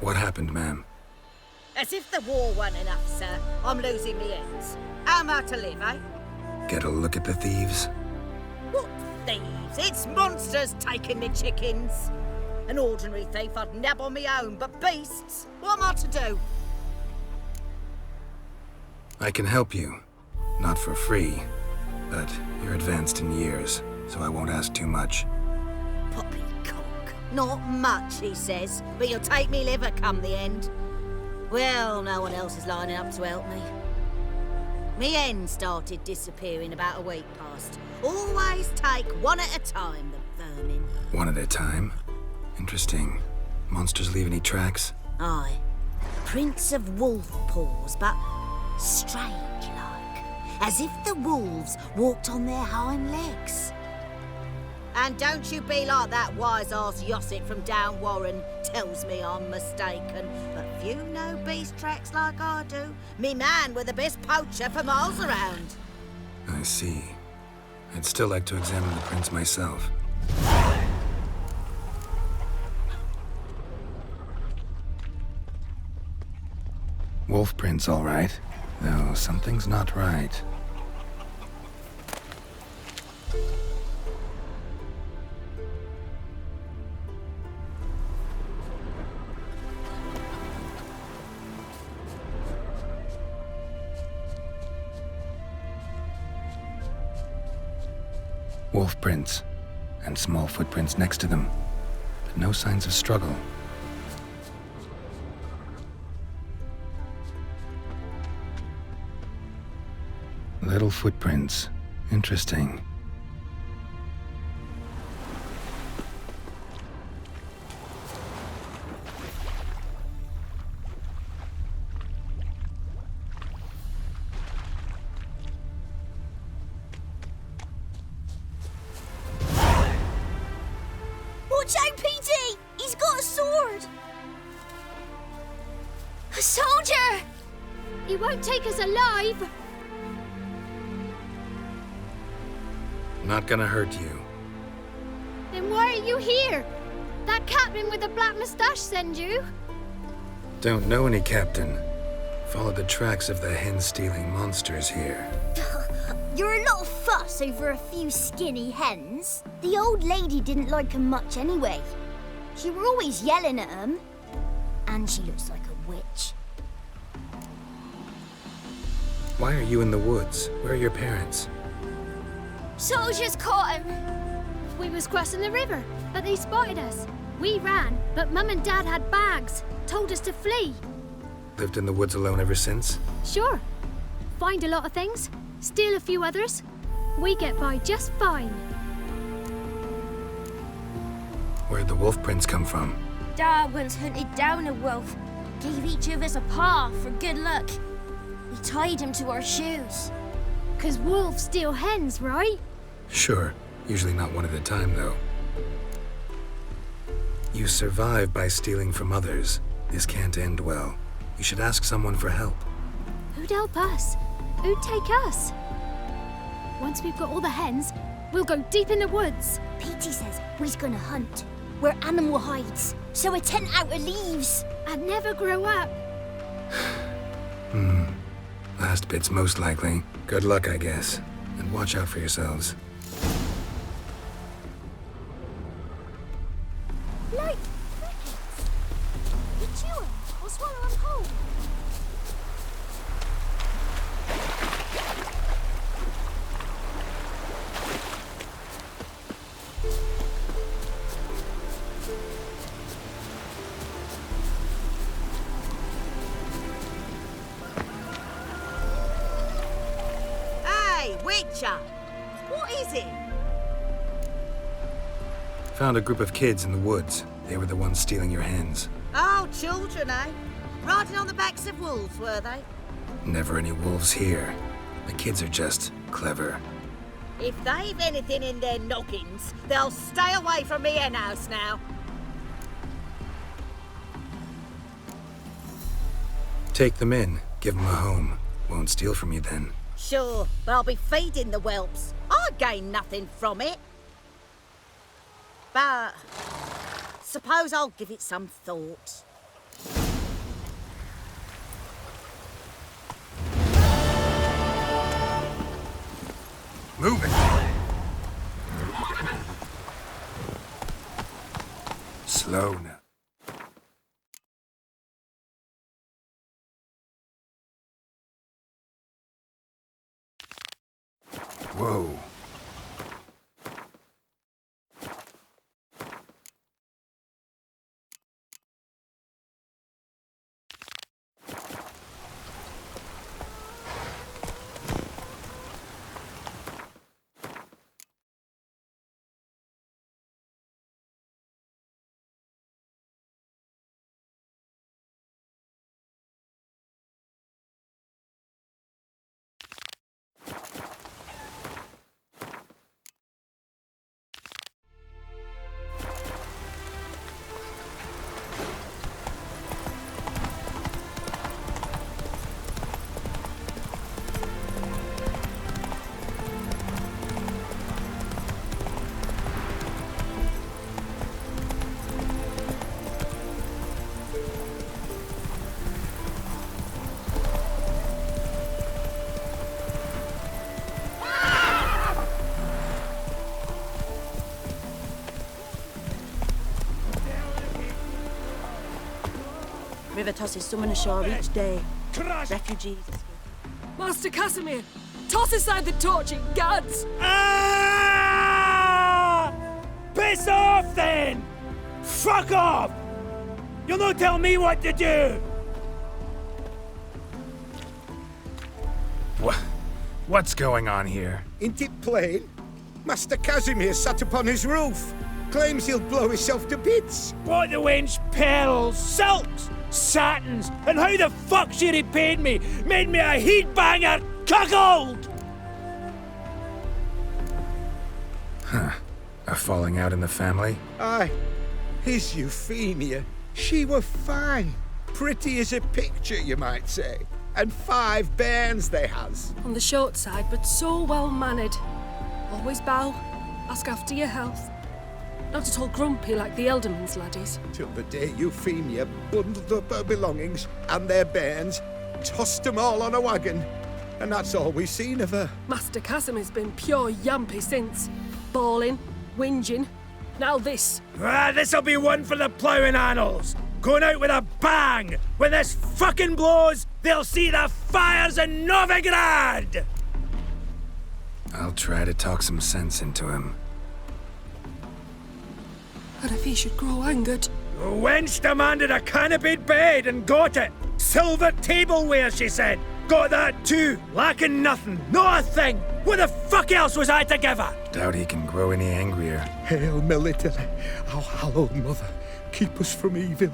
What happened, ma'am? As if the war weren't enough, sir. I'm losing me ends. How am I to live, eh? Get a look at the thieves? What thieves? It's monsters taking me chickens. An ordinary thief I'd nab on me own, but beasts? What am I to do? I can help you. Not for free, but you're advanced in years, so I won't ask too much. Poppycock. Not much, he says, but you'll take me liver come the end. Well, no one else is lining up to help me. Me hen started disappearing about a week past. Always take one at a time, the vermin. One at a time? Interesting. Monsters leave any tracks? Aye. Prints of wolf paws, but strange-like. As if the wolves walked on their hind legs. And don't you be like that wise-ass Yossit from down Warren tells me I'm mistaken. But few know beast tracks like I do. Me man were the best poacher for miles around. I see. I'd still like to examine the prints myself. Wolf prints, all right. Though something's not right. Wolf prints, and small footprints next to them, but no signs of struggle. Little footprints. Interesting. Watch out, Petey! He's got a sword! A soldier! He won't take us alive! Not gonna hurt you. Then why are you here? That captain with the black moustache send you? Don't know any captain. Followed the tracks of the hen-stealing monsters here. You're a lot of fuss over a few skinny hens. The old lady didn't like 'em much anyway. She were always yelling at 'em. And she looks like a witch. Why are you in the woods? Where are your parents? Soldiers caught him. We was crossing the river, but they spotted us. We ran, but Mum and Dad had bags. Told us to flee. Lived in the woods alone ever since? Sure. Find a lot of things, steal a few others. We get by just fine. Where'd the wolf prints come from? Dad once hunted down a wolf. Gave each of us a paw for good luck. We tied him to our shoes. 'Cause wolves steal hens, right? Sure. Usually not one at a time, though. You survive by stealing from others. This can't end well. You should ask someone for help. Who'd help us? Who'd take us? Once we've got all the hens, we'll go deep in the woods. Petey says we's gonna hunt where animal hides, so a tent out of leaves. I'd never grow up. Last bit's most likely. Good luck, I guess. And watch out for yourselves. Like crickets. You chew 'em or swallow 'em whole. Witcher! What is it? Found a group of kids in the woods. They were the ones stealing your hens. Oh, children, eh? Riding on the backs of wolves, were they? Never any wolves here. The kids are just clever. If they've anything in their noggins, they'll stay away from me hen house now. Take them in. Give them a home. Won't steal from you then. Sure, but I'll be feeding the whelps. I gain nothing from it. But suppose I'll give it some thought. Move it! Slow now. Whoa. River tosses someone ashore each day. Refugees. Master Casimir, toss aside the torching guards! Ah! Piss off then! Fuck off! You'll not tell me what to do! What's going on here? Ain't it plain? Master Casimir sat upon his roof. Claims he'll blow himself to bits. Bought the wench pearls, silks, satins, and how the fuck Ciri paid me! Made me a heat-banger cuckold! Huh. A falling out in the family? Aye. His Euphemia. She were fine. Pretty as a picture, you might say. And 5 bairns they has. On the short side, but so well-mannered. Always bow, ask after your health. Not at all grumpy like the Elderman's laddies. Till the day Euphemia bundled up her belongings and their bairns, tossed them all on a wagon. And that's all we've seen of her. Master Casimir's been pure yampy since. Bawling, whinging, now this. Ah, this'll be one for the ploughing annals. Going out with a bang! When this fucking blows, they'll see the fires in Novigrad! I'll try to talk some sense into him. And if he should grow angered? The wench demanded a canopied bed and got it. Silver tableware, she said. Got that too. Lacking nothing. Not a thing. What the fuck else was I to give her? Doubt he can grow any angrier. Hail Military, our hallowed mother, keep us from evil.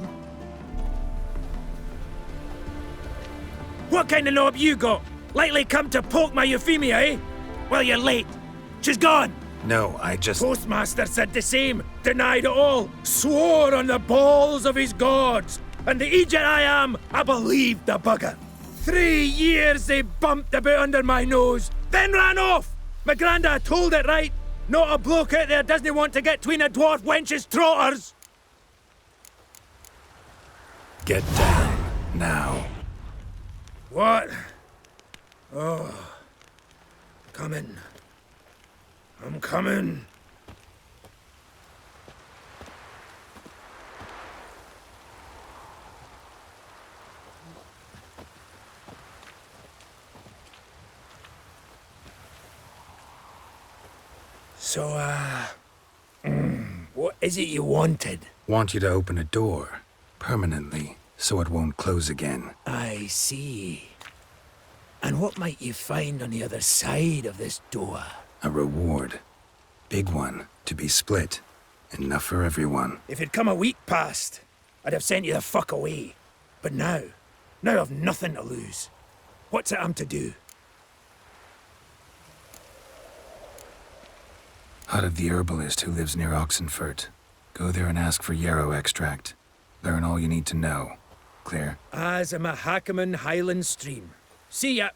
What kind of knob you got? Likely come to poke my Euphemia, eh? Well, you're late. She's gone. No, I just... Postmaster said the same. Denied it all. Swore on the balls of his gods. And the Egypt I am, I believed the bugger. 3 years they bumped about under my nose, then ran off. My granda told it right. Not a bloke out there doesn't want to get between a dwarf wench's trotters. Get down, now. What? Oh. Coming. I'm coming. So, what is it you wanted? Want you to open a door, permanently, so it won't close again. I see. And what might you find on the other side of this door? A reward. Big one, to be split. Enough for everyone. If it'd come a week past, I'd have sent you the fuck away. But now I've nothing to lose. What's it I'm to do? Hut of the herbalist who lives near Oxenfurt. Go there and ask for yarrow extract. Learn all you need to know. Clear? As a Mahakaman Highland Stream. See ya!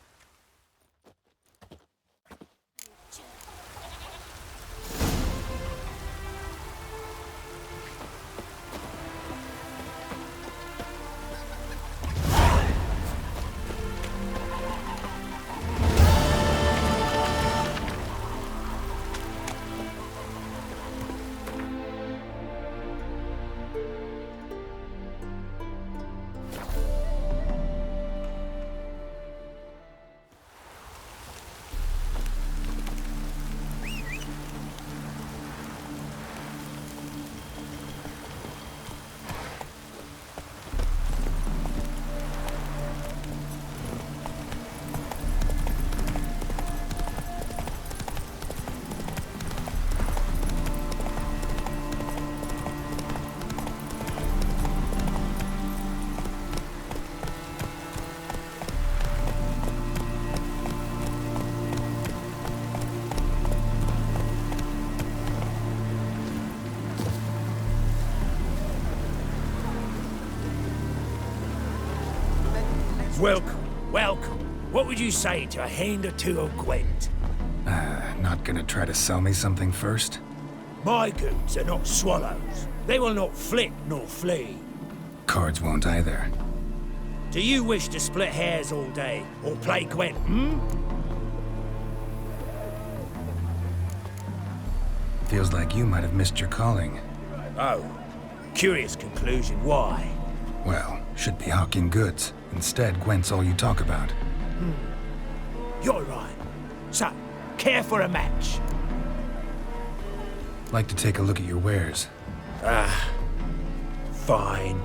Welcome, welcome. What would you say to a hand or two of Gwent? Not gonna try to sell me something first? My goods are not swallows. They will not flit nor flee. Cards won't either. Do you wish to split hairs all day, or play Gwent, hmm? Feels like you might have missed your calling. Oh, curious conclusion. Why? Well, should be hawking goods. Instead, Gwent's all you talk about. You're right. So, care for a match? Like to take a look at your wares. Fine.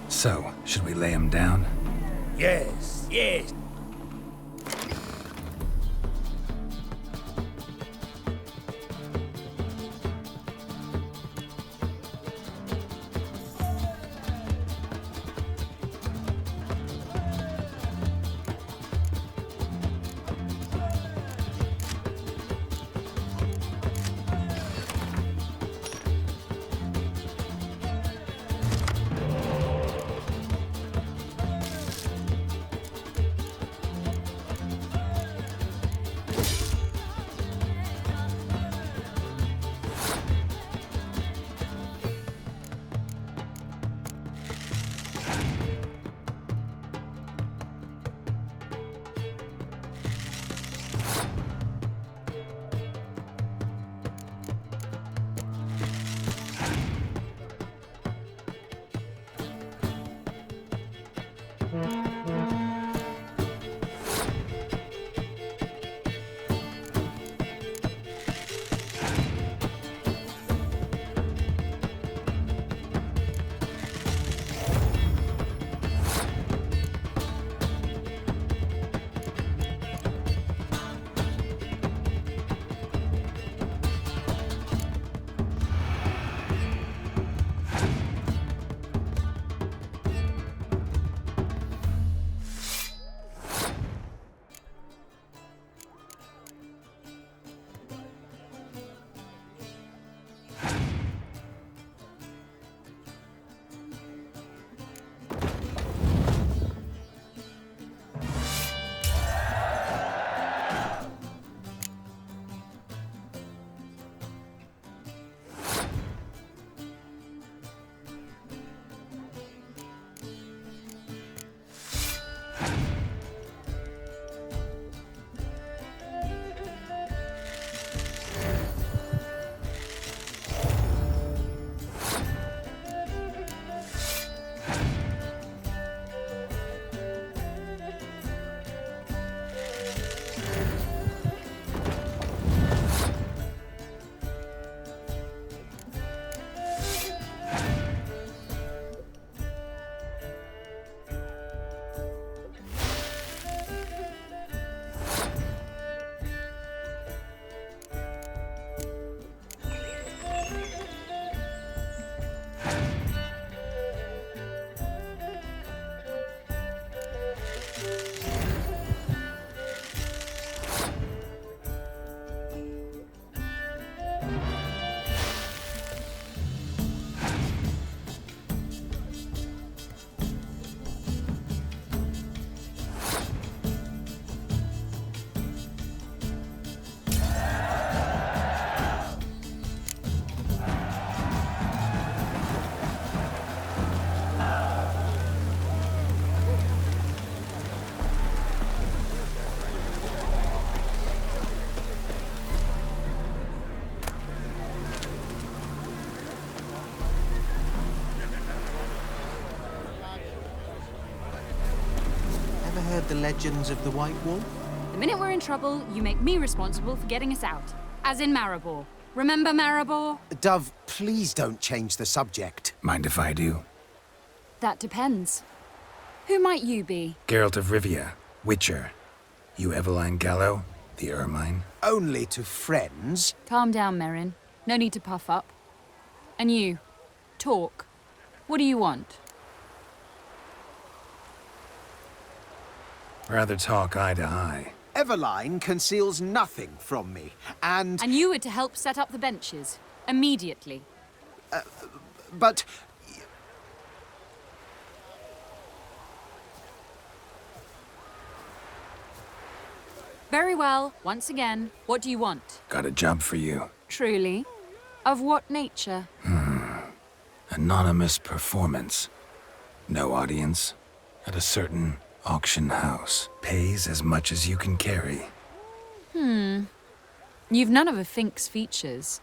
So, should we lay him down? Yes, yes. heard the legends of the White Wolf? The minute we're in trouble, you make me responsible for getting us out. As in Maribor. Remember Maribor? Dove, please don't change the subject. Mind if I do? That depends. Who might you be? Geralt of Rivia, Witcher. You Eveline Gallo, the Ermine? Only to friends. Calm down, Merrin. No need to puff up. And you, talk. What do you want? Rather talk eye to eye. Eveline conceals nothing from me, and... And you were to help set up the benches. Immediately. But... Very well. Once again, what do you want? Got a job for you. Truly? Of what nature? Anonymous performance. No audience. At a certain auction house. Pays as much as you can carry. You've none of a Fink's features.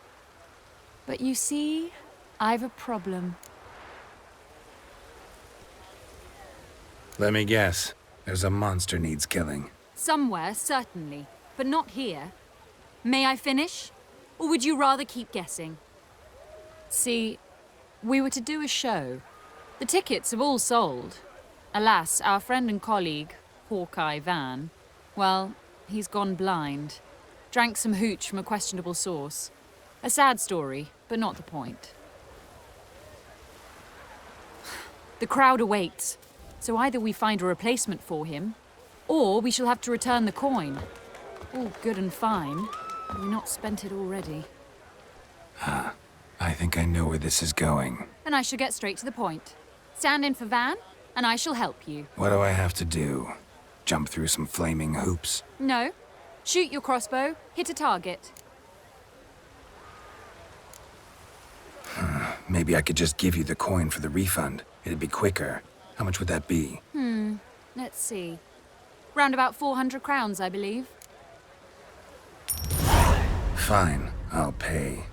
But you see, I've a problem. Let me guess. There's a monster needs killing. Somewhere, certainly. But not here. May I finish? Or would you rather keep guessing? See, we were to do a show. The tickets have all sold. Alas, our friend and colleague, Hawkeye Van, well, he's gone blind. Drank some hooch from a questionable source. A sad story, but not the point. The crowd awaits, so either we find a replacement for him, or we shall have to return the coin. All good and fine. Have we not spent it already? I think I know where this is going. And I shall get straight to the point. Stand in for Van, and I shall help you. What do I have to do? Jump through some flaming hoops? No. Shoot your crossbow, hit a target. Maybe I could just give you the coin for the refund. It'd be quicker. How much would that be? Let's see. Round about 400 crowns, I believe. Fine, I'll pay.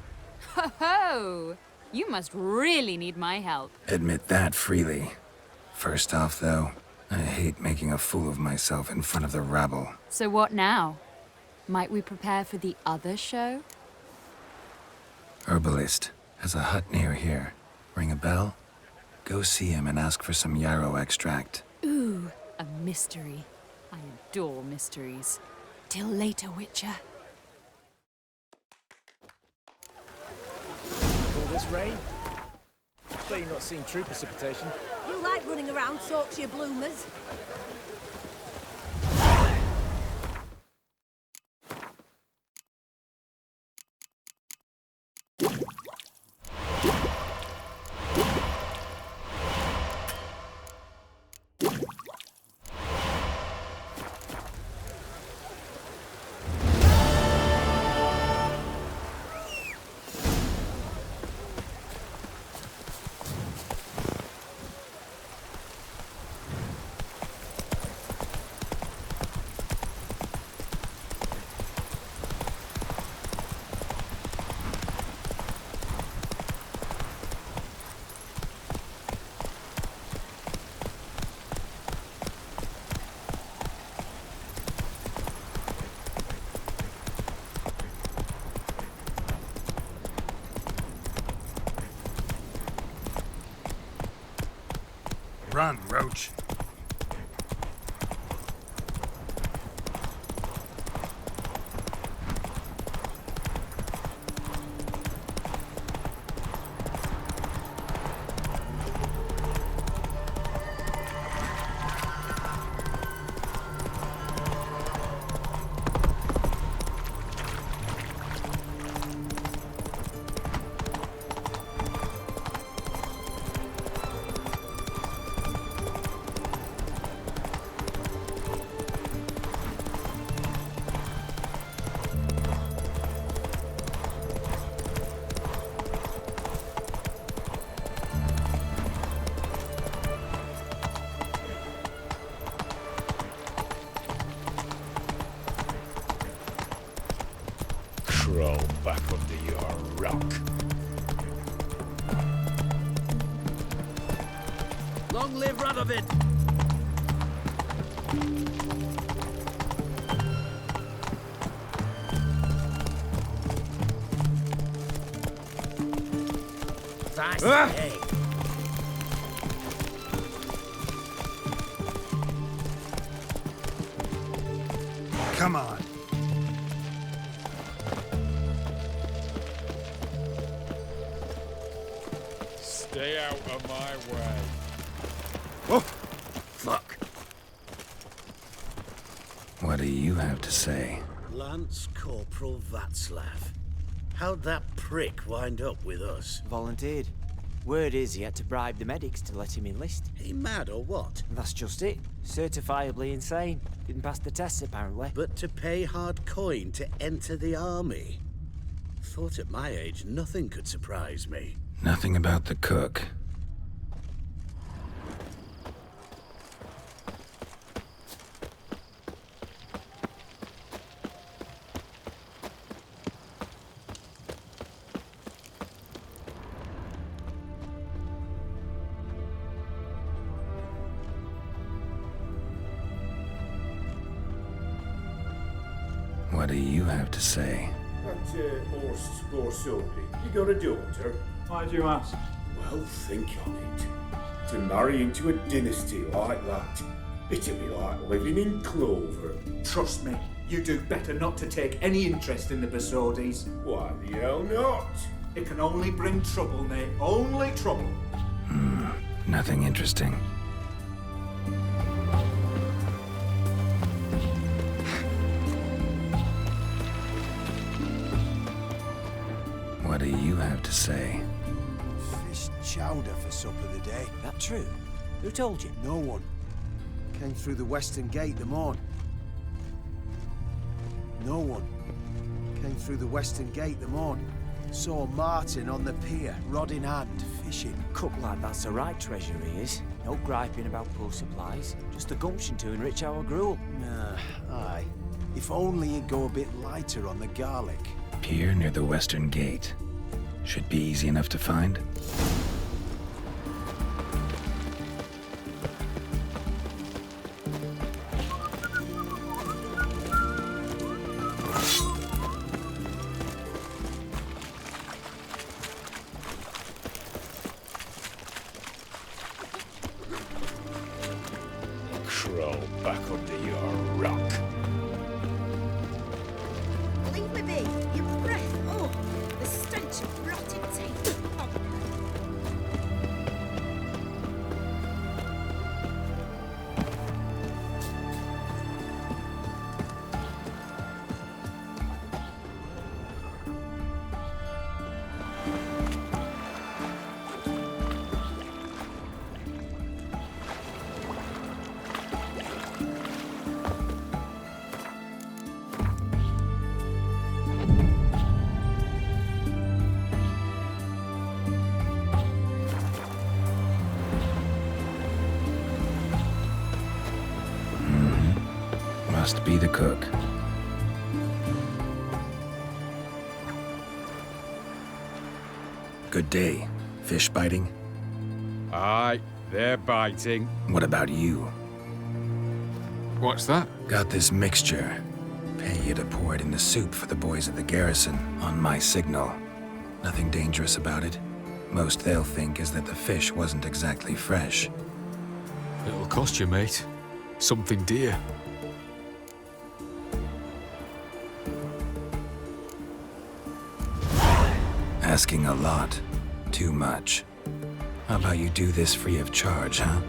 Ho ho! You must really need my help. Admit that freely. First off, though, I hate making a fool of myself in front of the rabble. So what now? Might we prepare for the other show? Herbalist has a hut near here. Ring a bell? Go see him and ask for some yarrow extract. Ooh, a mystery. I adore mysteries. Till later, Witcher. All this rain? Bet you're not seeing true precipitation. You like running around, talk your bloomers. Run, Roach. Crawl back under your rock. Long live Radovid! I say. Come on. Stay out of my way. Whoa! Fuck. What do you have to say? Lance Corporal Václav. How'd that prick wind up with us? Volunteered. Word is he had to bribe the medics to let him enlist. He mad or what? That's just it. Certifiably insane. Didn't pass the tests, apparently. But to pay hard coin to enter the army? Thought at my age nothing could surprise me. Nothing about the cook. What do you have to say? That or somebody. You got a daughter? Why do you ask? Well, think on it. To marry into a dynasty like that, it'd be like living in clover. Trust me, you do better not to take any interest in the Besodis. Why the hell not? It can only bring trouble, mate. Only trouble. Nothing interesting. What do you have to say? Fish chowder for supper today. That true? Who told you? No one. Came through the western gate the morn. No one. Came through the western gate the morn. Saw Martin on the pier, rod in hand, fishing. Cook lad, that's the right treasure he is. No griping about poor supplies. Just the gumption to enrich our gruel. Nah, aye. If only he'd go a bit lighter on the garlic. Pier near the western gate. Should be easy enough to find. Crawl back under your rock. Leave me be. Your breath. Oh, the stench of rotted teeth. Must be the cook. Good day. Fish biting? Aye, they're biting. What about you? What's that? Got this mixture. Pay you to pour it in the soup for the boys at the garrison, on my signal. Nothing dangerous about it. Most they'll think is that the fish wasn't exactly fresh. It'll cost you, mate. Something dear. Asking a lot. Too much. How about you do this free of charge, huh?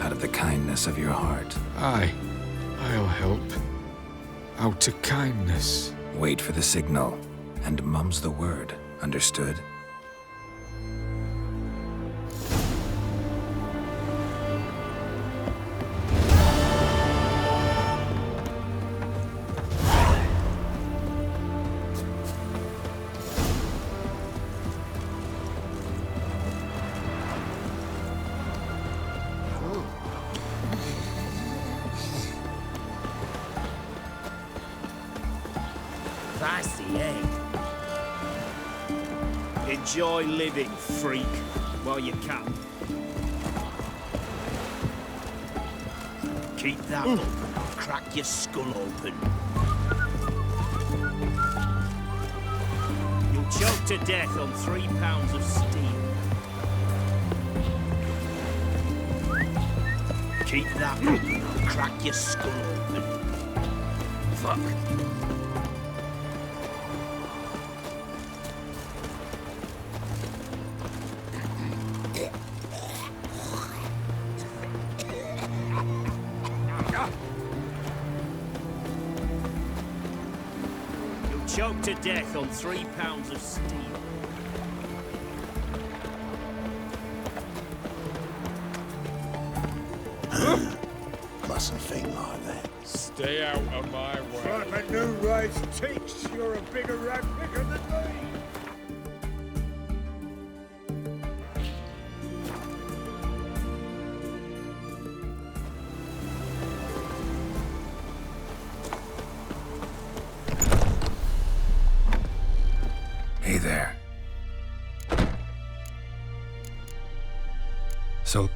Out of the kindness of your heart. Aye, I'll help. Out of kindness. Wait for the signal, and mum's the word. Understood? That's the end. Enjoy living, freak, while you can. Keep that up and I'll crack your skull open. You'll choke to death on 3 pounds of steel. Keep that up and I'll crack your skull open. Fuck. You'll choke to death on 3 pounds of steel. Mustn't think like that. Stay out of my way. From a new rise takes, you're a bigger rat picker than me. Hey there. So...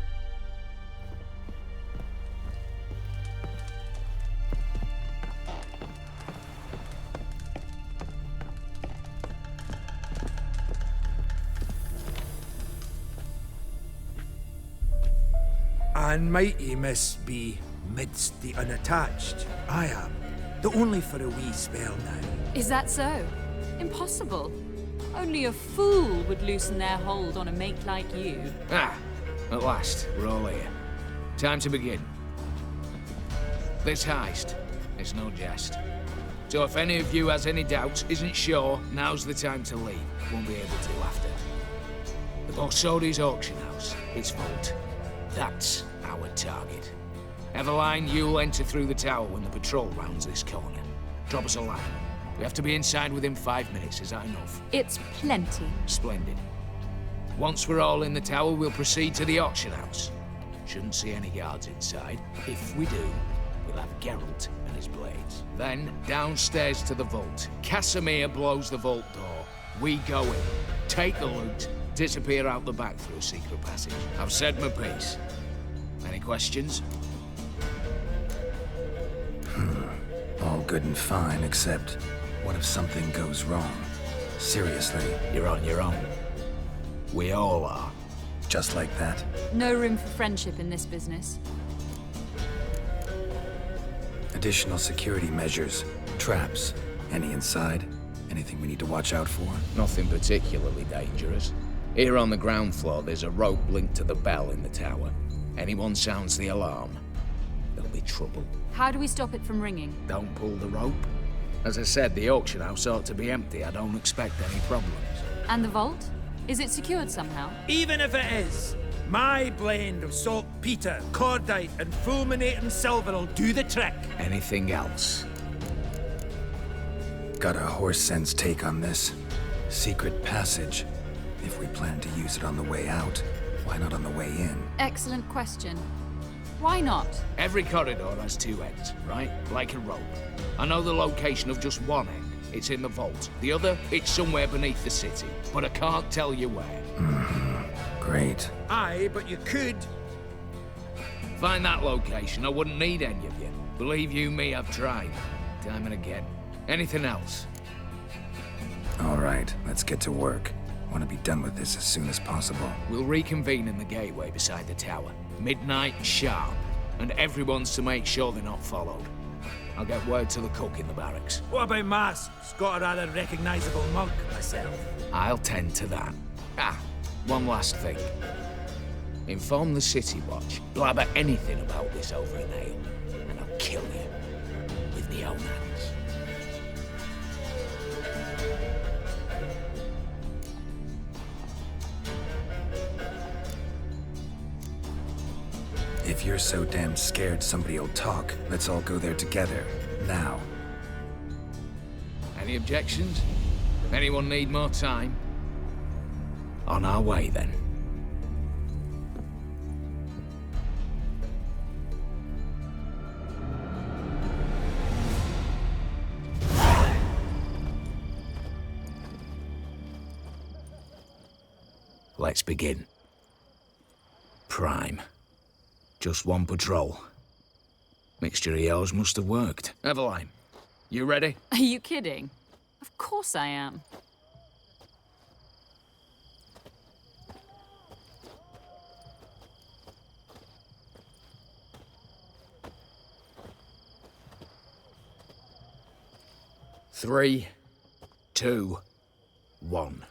And mighty must be midst the unattached. I am, though only for a wee spell now. Is that so? Impossible. Only a fool would loosen their hold on a mate like you. Ah, at last, we're all here. Time to begin. This heist is no jest. So if any of you has any doubts, isn't sure, now's the time to leave. Won't be able to after. The Borsodi's auction house, its vault. That's our target. Eveline, you'll enter through the tower when the patrol rounds this corner. Drop us a line. We have to be inside within 5 minutes. Is that enough? It's plenty. Splendid. Once we're all in the tower, we'll proceed to the auction house. Shouldn't see any guards inside. If we do, we'll have Geralt and his blades. Then, downstairs to the vault. Casimir blows the vault door. We go in, take the loot, disappear out the back through a secret passage. I've said my piece. Any questions? All good and fine, except what if something goes wrong? Seriously. You're on your own. We all are. Just like that? No room for friendship in this business. Additional security measures, traps, any inside? Anything we need to watch out for? Nothing particularly dangerous. Here on the ground floor, there's a rope linked to the bell in the tower. Anyone sounds the alarm, there'll be trouble. How do we stop it from ringing? Don't pull the rope. As I said, the auction house ought to be empty. I don't expect any problems. And the vault? Is it secured somehow? Even if it is, my blend of saltpeter, cordite, and fulminating silver will do the trick. Anything else? Got a horse sense take on this. Secret passage. If we plan to use it on the way out, why not on the way in? Excellent question. Why not? Every corridor has 2 ends, right? Like a rope. I know the location of just one end. It's in the vault. The other, it's somewhere beneath the city. But I can't tell you where. Great. Aye, but you could. Find that location, I wouldn't need any of you. Believe you me, I've tried. Time and again. Anything else? All right, let's get to work. Want to be done with this as soon as possible. We'll reconvene in the gateway beside the tower. Midnight sharp. And everyone's to make sure they're not followed. I'll get word to the cook in the barracks. What about Mass? Got a rather recognizable monk myself. I'll tend to that. Ah, one last thing. Inform the City Watch. Blabber anything about this over an ale, and I'll kill you with my own hands. If you're so damn scared somebody'll talk, let's all go there together. Now. Any objections? Anyone need more time? On our way, then. Let's begin. Prime. Just one patrol. Mixture of yours must have worked. Eveline, you ready? Are you kidding? Of course I am. 3, 2, 1.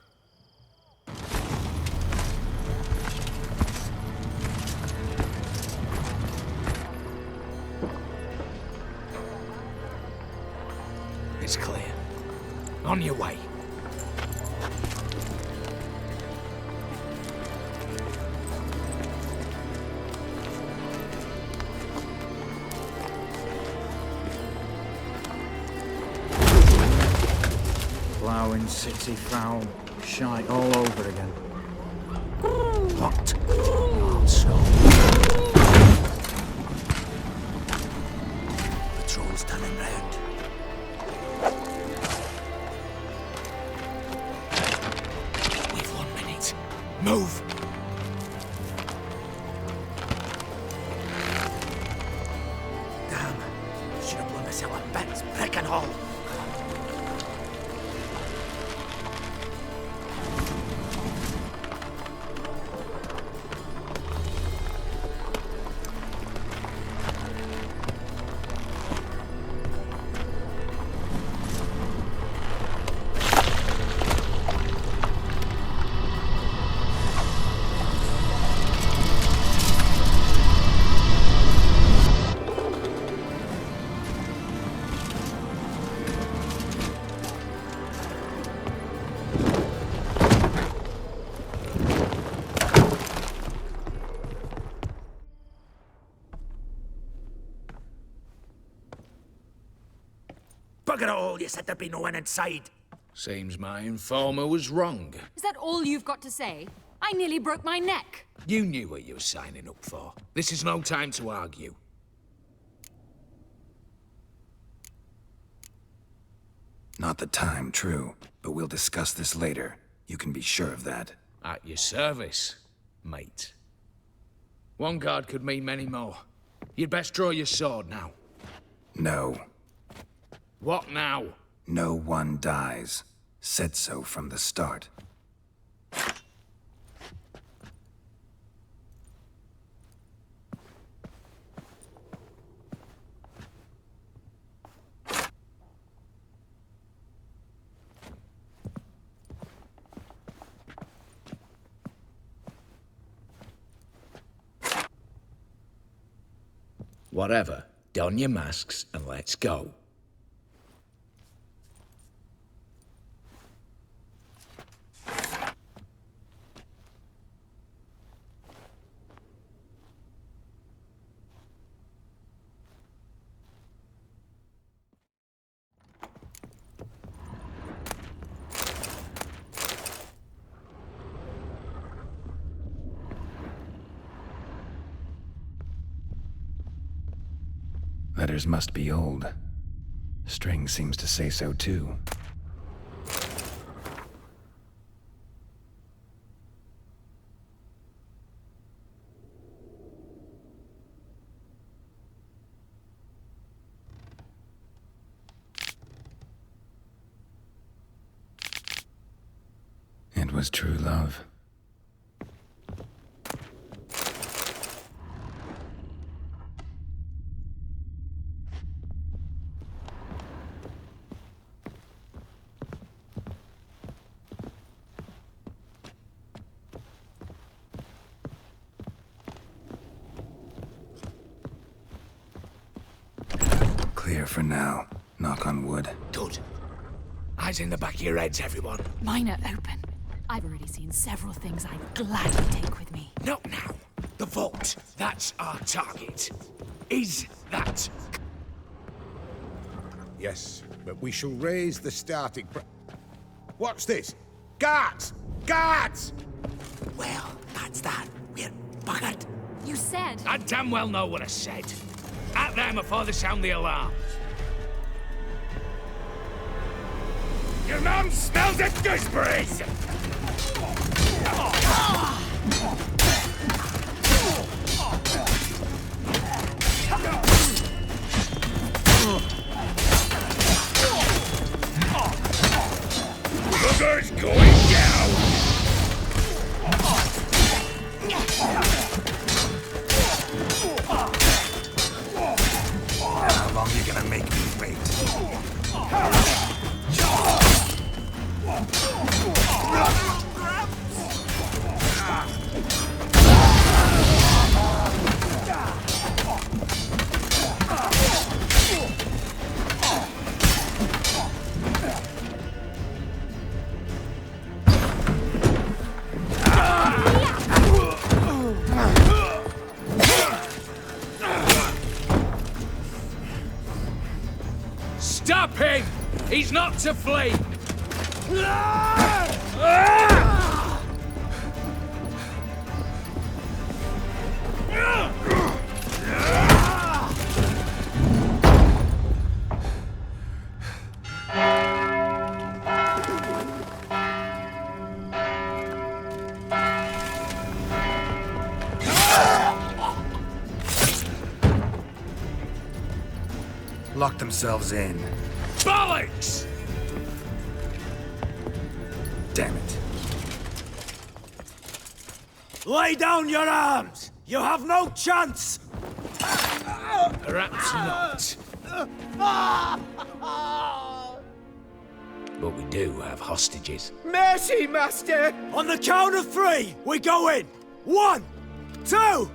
It's clear. On your way. Ploughing city foul, shite all over again. What? Also. Patrol's turning round. Move! Damn, should have blown myself a bit, brick and all. Bugger it all, you said there'd be no one inside. Seems my informer was wrong. Is that all you've got to say? I nearly broke my neck. You knew what you were signing up for. This is no time to argue. Not the time, true. But we'll discuss this later. You can be sure of that. At your service, mate. One guard could mean many more. You'd best draw your sword now. No. What now? No one dies. Said so from the start. Whatever. Don your masks and let's go. Letters must be old. String seems to say so too. It was true love. Clear for now. Knock on wood. Good. Eyes in the back of your heads, everyone. Mine are open. I've already seen several things I'd gladly take with me. Not now. The vault. That's our target. Is that... Yes, but we shall raise the starting What's this? Guards! Guards! Well, that's that. We're buggered. You said... I damn well know what I said. At them before they sound the alarm. Your mum smells of gooseberries! Booger's going down! How long you gonna make me wait? not to flee! Lock themselves in. Bollocks! Damn it. Lay down your arms! You have no chance! Perhaps not. But we do have hostages. Mercy, Master! On the count of 3, we go in! 1, 2!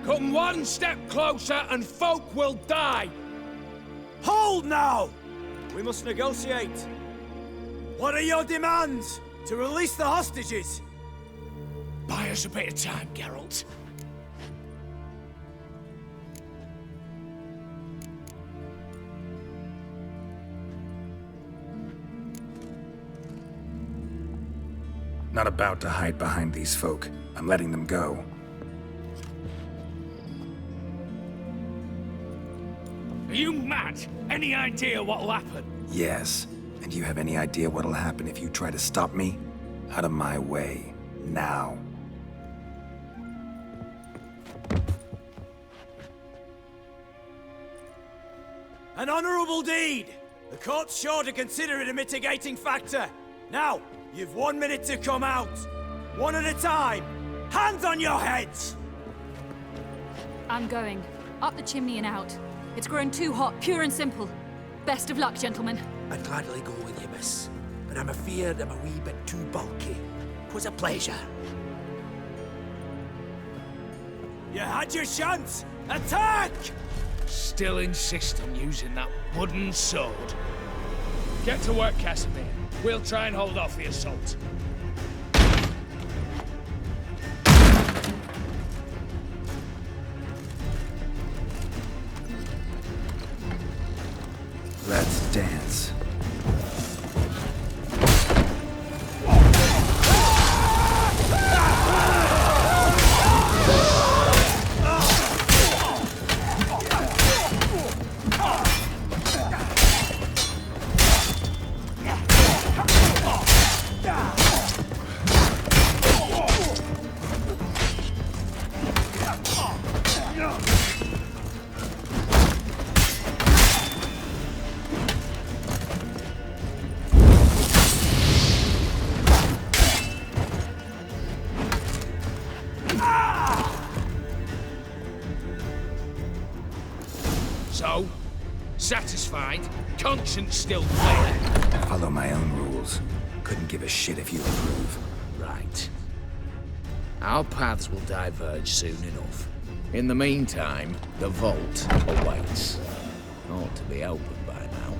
Come one step closer and folk will die! Hold now! We must negotiate. What are your demands? To release the hostages? Buy us a bit of time, Geralt. Not about to hide behind these folk. I'm letting them go. Are you mad? Any idea what'll happen? Yes. And you have any idea what'll happen if you try to stop me? Out of my way. Now. An honorable deed! The court's sure to consider it a mitigating factor. Now, you've 1 minute to come out. One at a time. Hands on your heads! I'm going. Up the chimney and out. It's grown too hot, pure and simple. Best of luck, gentlemen. I'd gladly go with you, miss. But I'm afeard I'm a wee bit too bulky. 'Twas a pleasure. You had your chance! Attack! Still insist on using that wooden sword. Get to work, Casimir. We'll try and hold off the assault. Let's dance. So, satisfied? Conscience still clear? Follow my own rules. Couldn't give a shit if you approve. Right. Our paths will diverge soon enough. In the meantime, the vault awaits. Ought to be open by now.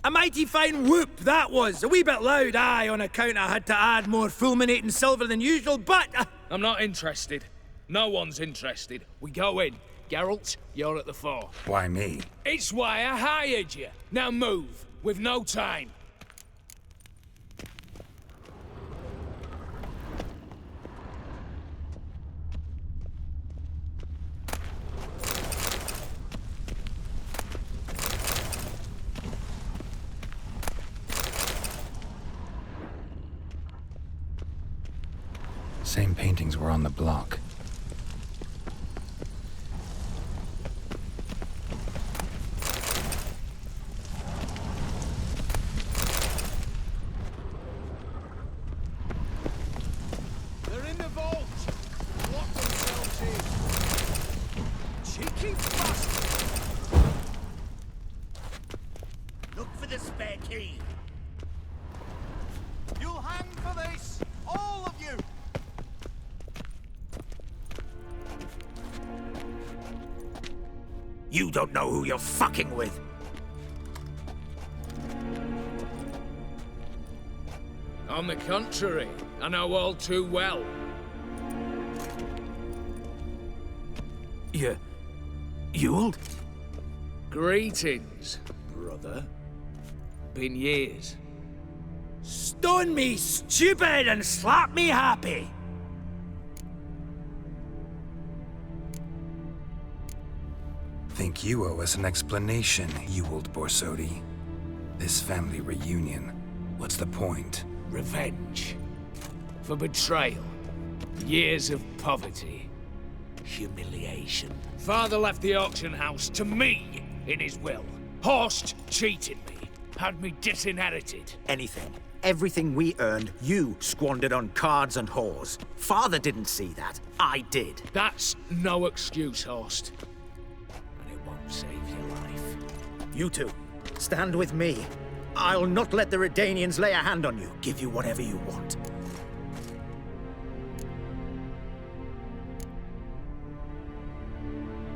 A mighty fine whoop that was. A wee bit loud, aye, on account I had to add more fulminating silver than usual, but... I'm not interested. No one's interested. We go in. Geralt, you're at the fore. Why me? It's why I hired you. Now move. We've no time. Same paintings were on the block. They're in the vault! Lock themselves in! Cheeky bastard! Look for the spare key! You'll hang for this! All of you! You don't know who you're fucking with! On the contrary, I know all too well. You old? Greetings, brother. Been years. Stone me stupid and slap me happy! Think you owe us an explanation, you old Borsodi. This family reunion, what's the point? Revenge. For betrayal. Years of poverty. Humiliation. Father left the auction house to me in his will. Horst cheated me. Had me disinherited. Anything. Everything we earned, you squandered on cards and whores. Father didn't see that. I did. That's no excuse, Horst. And it won't save your life. You two, stand with me. I'll not let the Redanians lay a hand on you. Give you whatever you want.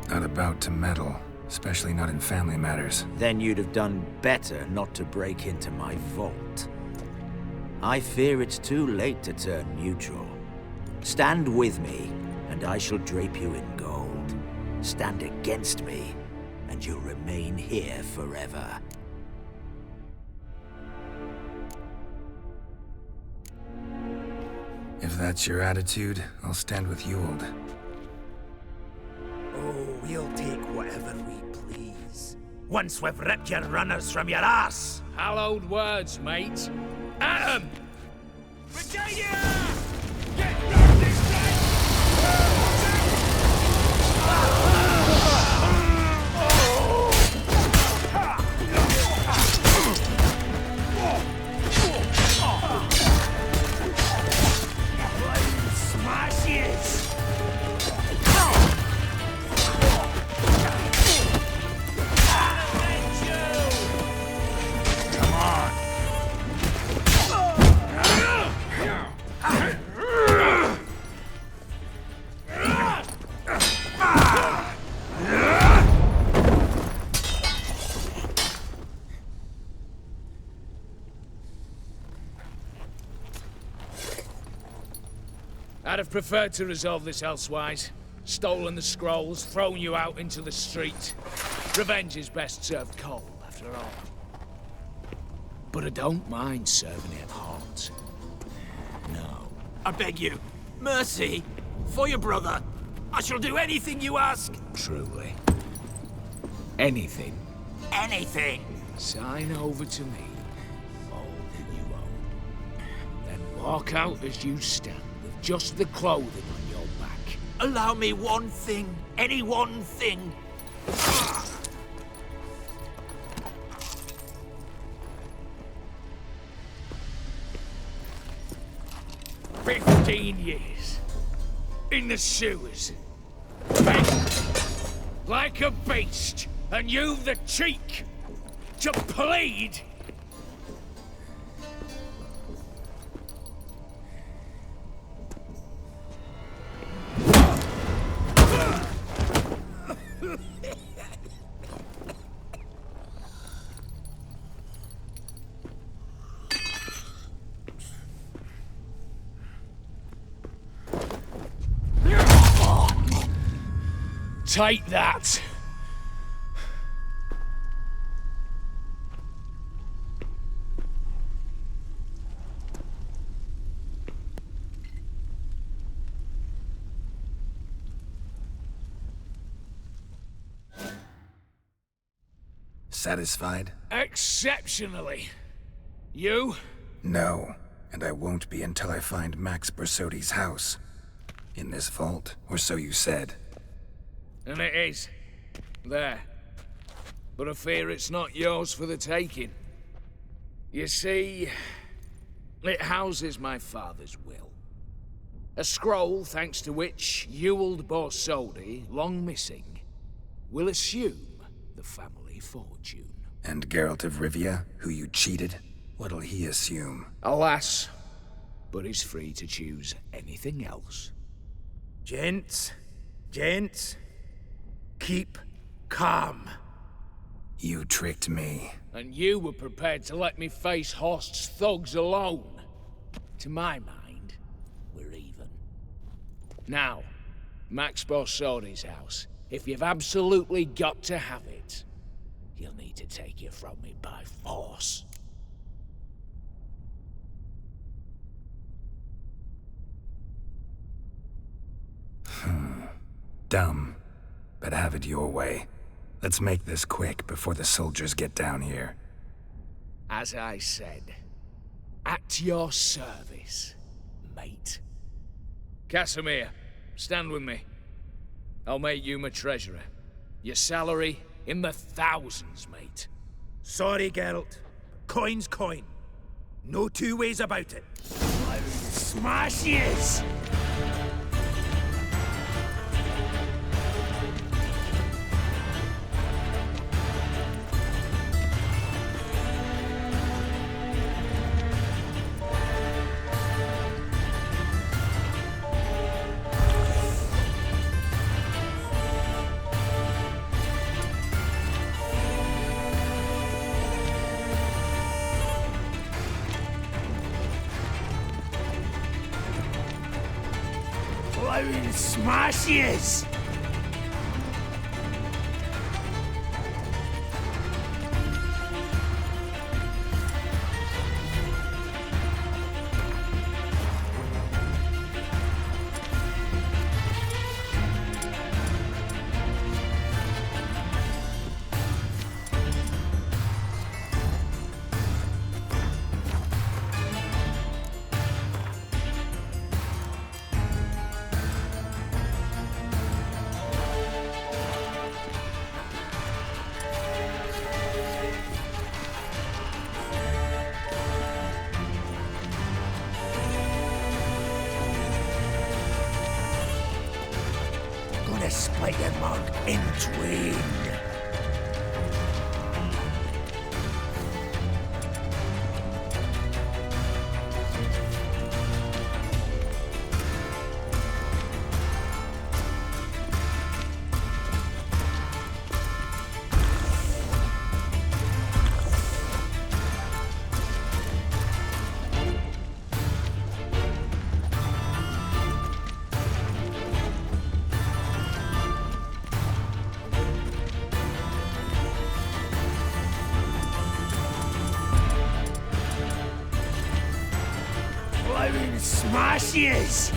Not about to meddle, especially not in family matters. Then you'd have done better not to break into my vault. I fear it's too late to turn neutral. Stand with me, and I shall drape you in gold. Stand against me, and you'll remain here forever. If that's your attitude, I'll stand with Yuld. Oh, we'll take whatever we please. Once we've ripped your runners from your ass! Hallowed words, mate. At 'em! Virginia! Get down this Smashes! Come on! I'd have preferred to resolve this elsewise. Stolen the scrolls, thrown you out into the street. Revenge is best served cold, after all. But I don't mind serving it hot. No. I beg you, mercy, for your brother. I shall do anything you ask. Truly. Anything. Anything. Sign over to me all that you own. Then walk out as you stand, with just the clothing on your back. Allow me one thing. Any one thing. 15 years. In the sewers. Begged. Like a beast. And you've the cheek to plead. Take that! Satisfied? Exceptionally. You? No, and I won't be until I find Max Bersodi's house. In this vault, or so you said. And it is. There. But I fear it's not yours for the taking. You see, it houses my father's will. A scroll thanks to which Ewald Borsodi, long missing, will assume the family fortune. And Geralt of Rivia, who you cheated? What'll he assume? Alas, but he's free to choose anything else. Gents, keep calm. You tricked me. And you were prepared to let me face Horst's thugs alone. To my mind, we're even. Now, Max Borsodi's house. If you've absolutely got to have it, you'll need to take it from me by force. Dumb, but have it your way. Let's make this quick before the soldiers get down here. As I said, at your service, mate. Casimir, stand with me. I'll make you my treasurer. Your salary in the thousands, mate. Sorry, Geralt. Coin's coin. No two ways about it. Smash yes! Smash yes! Split your mark in twain. Smash yes!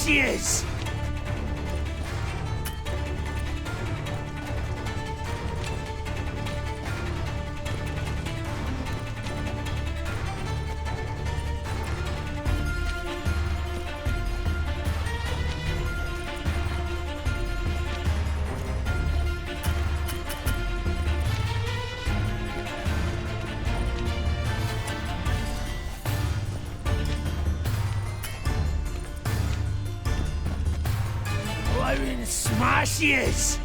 smashes! Blowing smashes!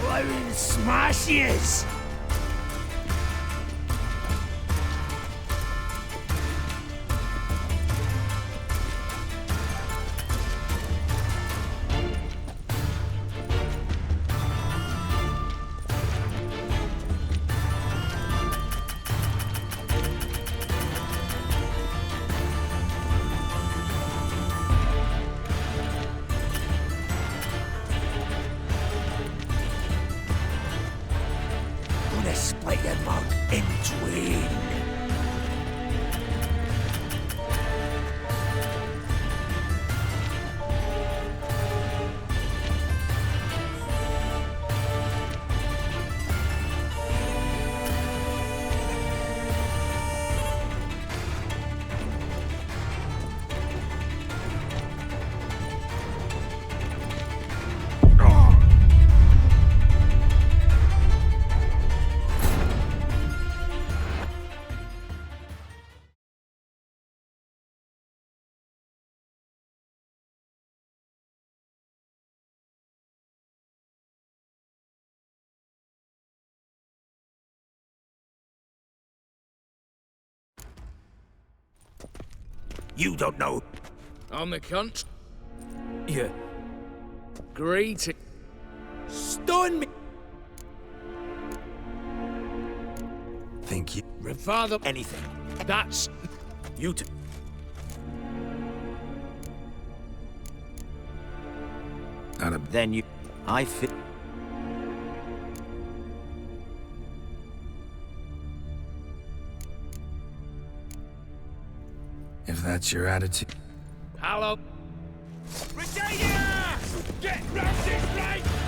Blowing smashes! Gonna split your mug in twain. You don't know. On the cunt. Yeah. Greeting. Stun me! Think you... Father. Anything. That's... You two. Not a... Then you... I fit... If that's your attitude... Hello. Regina! Get round this right!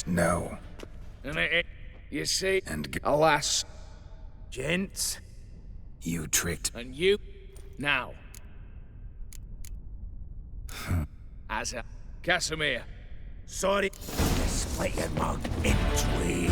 No. And you see, And alas, Gents. you tricked... and you, now. As a Casimir. Sorry. Split your mug in twain.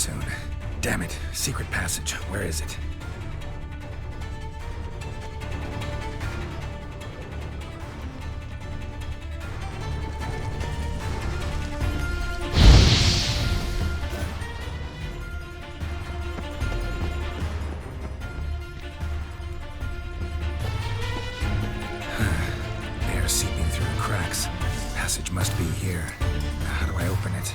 soon. Damn it. Secret passage. Where is it? Air seeping through cracks. Passage must be here. How do I open it?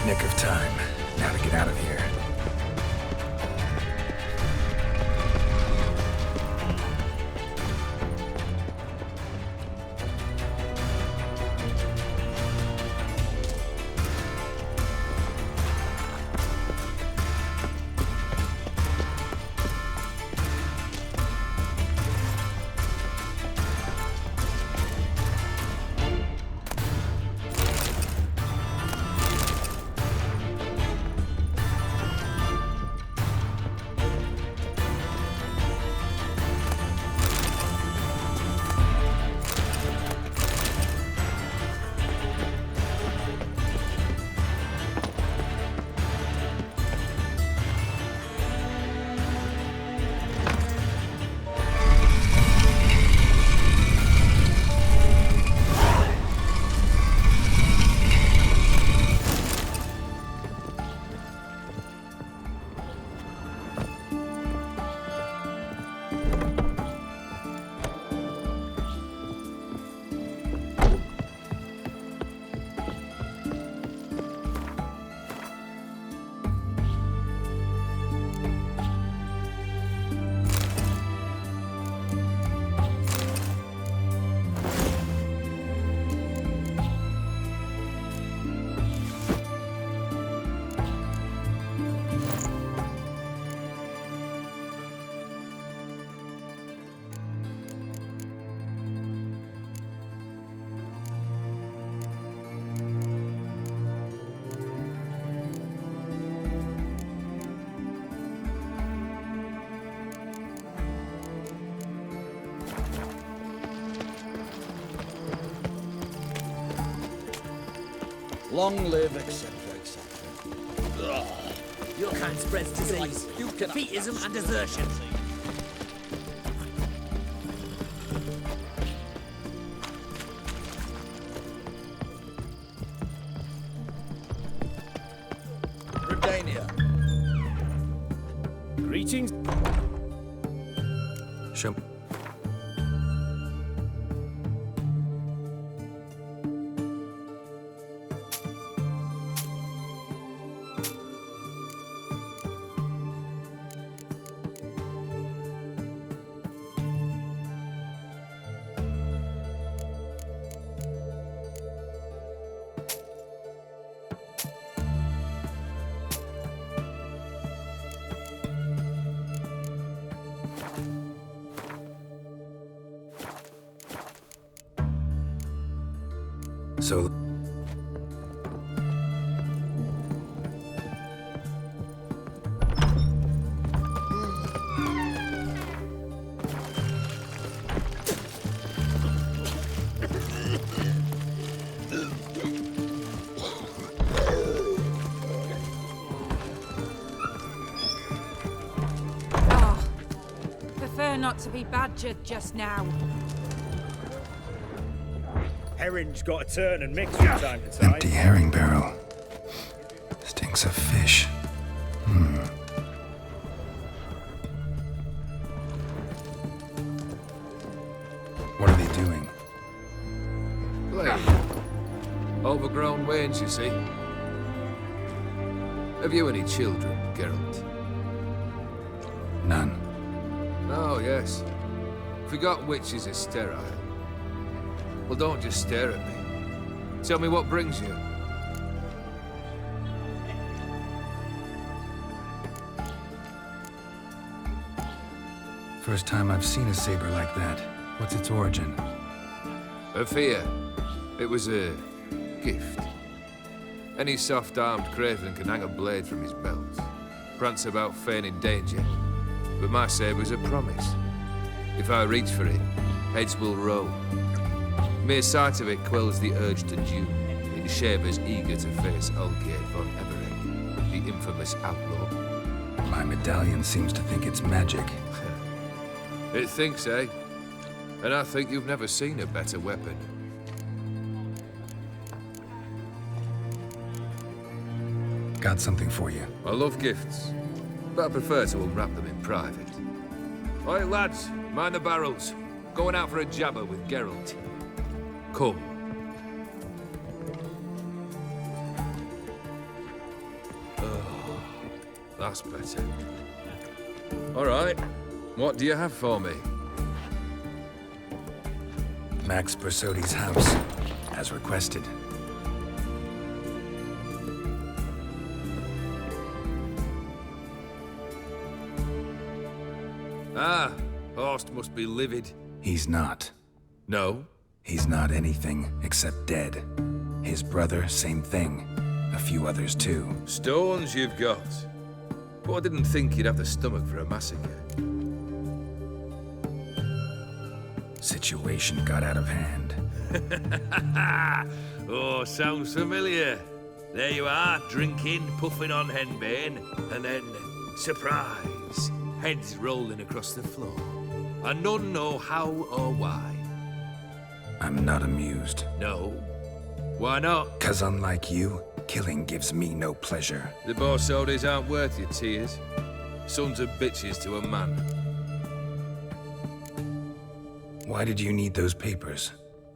Nick of time. Now to get out of here. Long live, etc., etc. Your kind spreads disease, defeatism and desertion. Britannia. Greetings. Show. So... Prefer not to be badgered just now. Herring's got to turn and mix from time to time. Empty herring barrel. Stinks of fish. What are they doing? Play. Overgrown wains, you see. Have you any children, Geralt? None. Oh, yes. Forgot witches are sterile. Well, don't just stare at me. Tell me what brings you. First time I've seen a saber like that. What's its origin? A fear. It was a gift. Any soft-armed craven can hang a blade from his belt, prance about feigning danger, but my saber's a promise. If I reach for it, heads will roll. Mere sight of it quells the urge to duel. It shavers eager to face Olgierd von Everett, the infamous outlaw. My medallion seems to think it's magic. It thinks, eh? And I think you've never seen a better weapon. Got something for you. I love gifts, but I prefer to unwrap them in private. Oi, lads, mind the barrels. Going out for a jabber with Geralt. Come. Oh, that's better. All right, what do you have for me? Max Bersodi's house, as requested. Ah, Horst must be livid. He's not. No? He's not anything except dead. His brother, same thing. A few others too. Stones you've got. But I didn't think you'd have the stomach for a massacre. Situation got out of hand. Oh, sounds familiar. There you are, drinking, puffing on henbane, and then, surprise, heads rolling across the floor. And none know how or why. I'm not amused. No? Why not? 'Cause unlike you, killing gives me no pleasure. The Borsodis aren't worth your tears. Sons of bitches to a man. Why did you need those papers?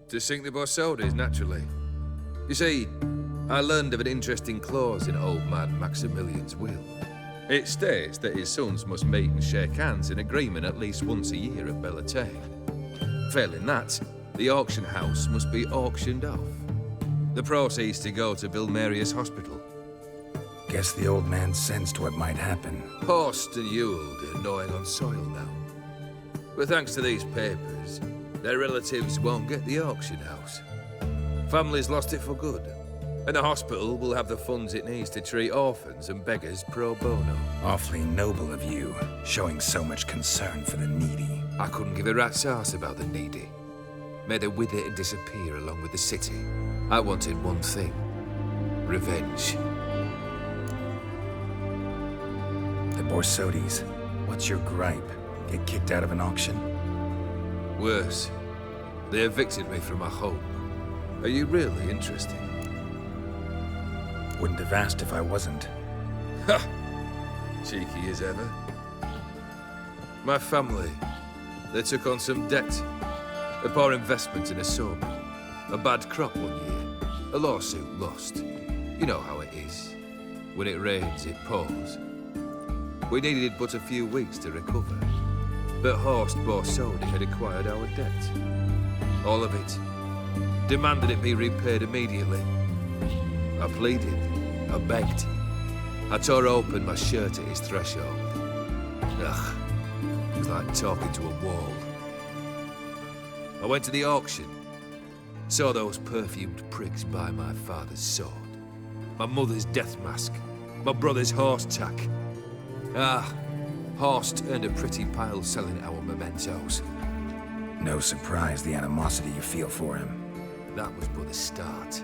To sink the Borsodis, naturally. You see, I learned of an interesting clause in old man Maximilian's will. It states that his sons must meet and shake hands in agreement at least once a year at Bellatane. Failing that, the auction house must be auctioned off. The proceeds to go to Vilmeria's hospital. Guess the old man sensed what might happen. Horst and Ewald are gnawing on soil now. But thanks to these papers, their relatives won't get the auction house. Families lost it for good, and the hospital will have the funds it needs to treat orphans and beggars pro bono. Awfully noble of you, showing so much concern for the needy. I couldn't give a rat's ass about the needy. May they wither and disappear along with the city. I wanted one thing. Revenge. The Borsodis, what's your gripe? Get kicked out of an auction? Worse. They evicted me from my home. Are you really interested? Wouldn't have asked if I wasn't. Ha! Cheeky as ever. My family, they took on some debt. A poor investment in a sawmill. A bad crop one year. A lawsuit lost. You know how it is. When it rains, it pours. We needed but a few weeks to recover. But Horst Borsodi had acquired our debt. All of it. Demanded it be repaid immediately. I pleaded. I begged. I tore open my shirt at his threshold. Ugh. It was like talking to a wall. I went to the auction. Saw those perfumed prigs buy my father's sword. My mother's death mask. My brother's horse tack. Ah, Horst earned a pretty pile selling our mementos. No surprise the animosity you feel for him. That was but the start.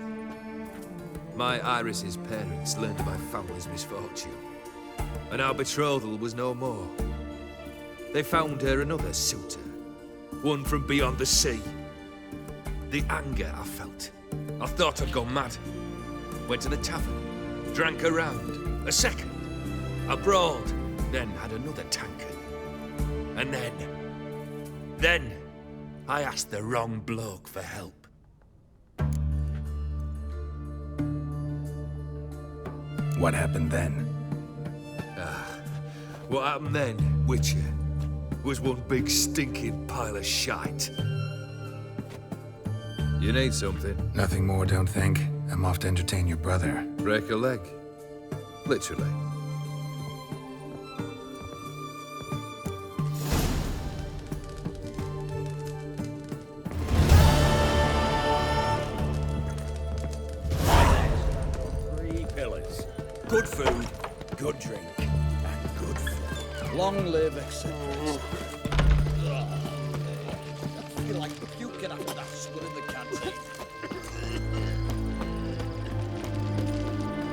My Iris's parents learned of my family's misfortune, and our betrothal was no more. They found her another suitor, one from beyond the sea. The anger I felt, I thought I'd gone mad. Went to the tavern, drank a round, a second, a broad, then had another tankard. And then, I asked the wrong bloke for help. What happened then? What happened then, Witcher, was one big stinking pile of shite. You need something? Nothing more, don't think. I'm off to entertain your brother. Break a leg. Literally. Good food, good drink, and good fun. Long live etc. I feel like puking after that swill in the canteen.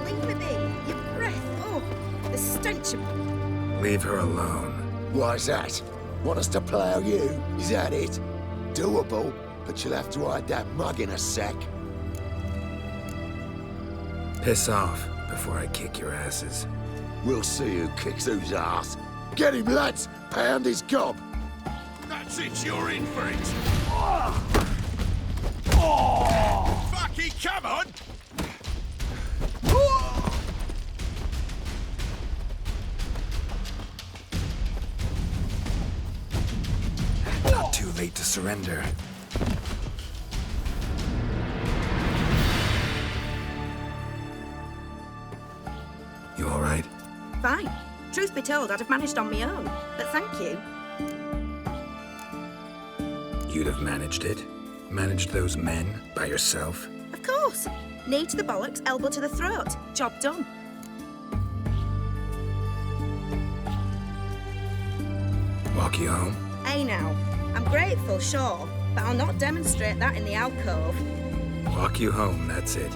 Leave me be. Your breath. Oh, the stench of... Leave her alone. Why's that? Want us to plough you? Is that it? Doable, but you'll have to hide that mug in a sec. Piss off before I kick your asses. We'll see who kicks whose ass. Get him, lads! Pound his gob! That's it, you're in for it! Oh! Fucky, come on! Not too late to surrender. You all right? Fine. Truth be told, I'd have managed on my own. But thank you. You'd have managed it? Managed those men by yourself? Of course. Knee to the bollocks, elbow to the throat. Job done. Walk you home? Hey now. I'm grateful, sure, but I'll not demonstrate that in the alcove. Walk you home, that's it.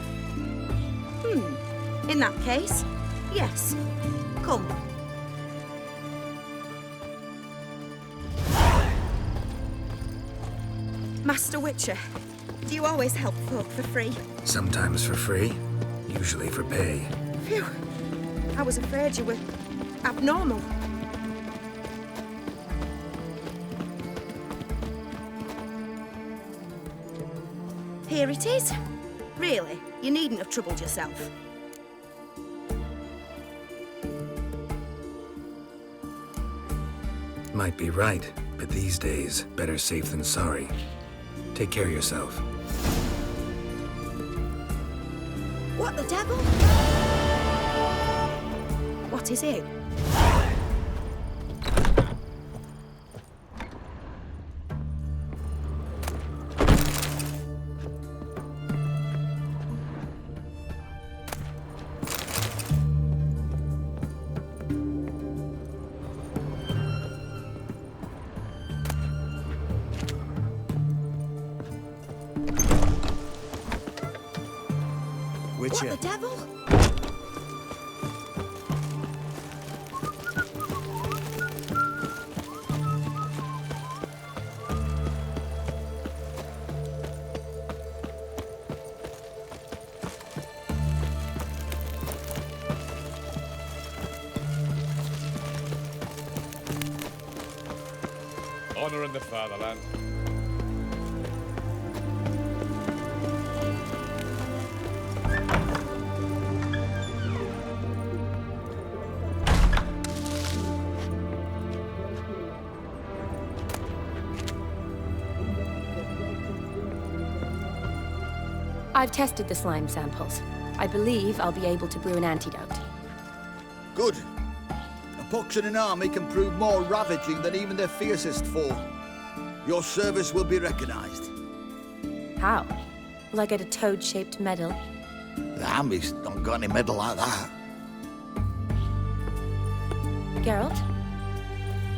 In that case, yes. Come. Master Witcher, do you always help folk for free? Sometimes for free, usually for pay. Phew. I was afraid you were abnormal. Here it is. Really, you needn't have troubled yourself. Might be right, but these days, better safe than sorry. Take care of yourself. What the devil? What is it? Witcher. What the devil? Honor in the fatherland. I've tested the slime samples. I believe I'll be able to brew an antidote. Good. A pox in an army can prove more ravaging than even their fiercest foe. Your service will be recognized. How? Will I get a toad-shaped medal? The army's not got any medal like that. Geralt?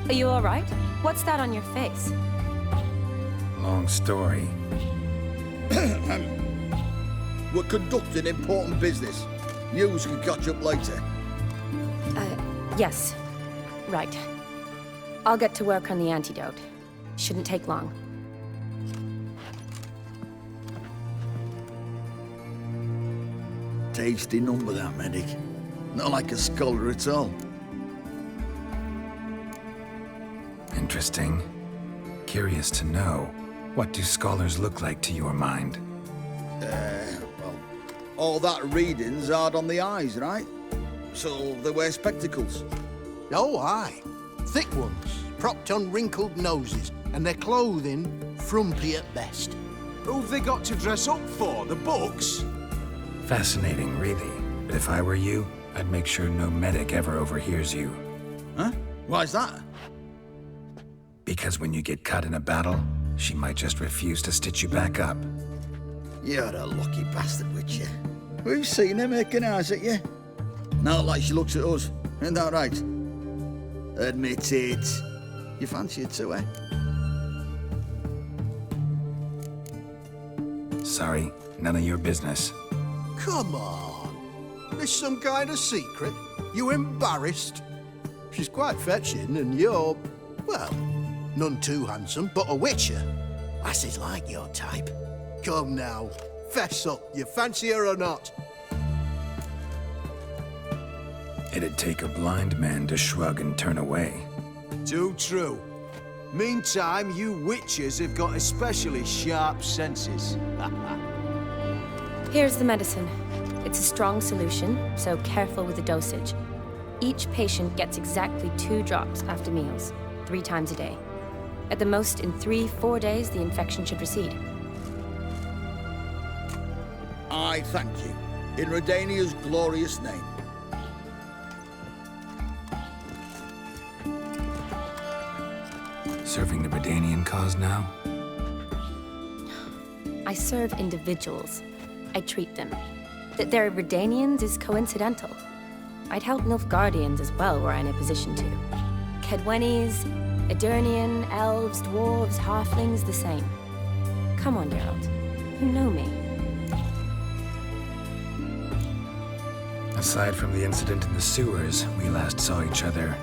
Are you all right? What's that on your face? Long story. We're conducting important business. News can catch up later. Yes. Right. I'll get to work on the antidote. Shouldn't take long. Tasty number, that medic. Not like a scholar at all. Interesting. Curious to know, what do scholars look like to your mind? Well, all that reading's hard on the eyes, right? So they wear spectacles. Oh, aye. Thick ones, propped on wrinkled noses, and their clothing frumpy at best. Who've they got to dress up for? The books? Fascinating, really. But if I were you, I'd make sure no medic ever overhears you. Huh? Why's that? Because when you get cut in a battle, she might just refuse to stitch you back up. You're a lucky bastard, Witcher. We've seen her making eyes at you. Not like she looks at us. Ain't that right? Admit it. You fancy it too, eh? Sorry, none of your business. Come on. There's some kind of secret. You embarrassed? She's quite fetching, and you're, well, none too handsome, but a witcher. Lasses like your type. Come now, fess up. You fancy her or not? It'd take a blind man to shrug and turn away. Too true. Meantime, you witches have got especially sharp senses. Here's the medicine. It's a strong solution, so careful with the dosage. Each patient gets exactly 2 drops after meals, 3 times a day. At the most, in 3-4 days, the infection should recede. I thank you. In Redania's glorious name. Serving the Redanian cause now? I serve individuals. I treat them. That they're Redanians is coincidental. I'd help Nilfgaardians as well were I in a position to. Kedwenis, Edirnian, elves, dwarves, halflings, the same. Come on, Geralt. You know me. Aside from the incident in the sewers, we last saw each other.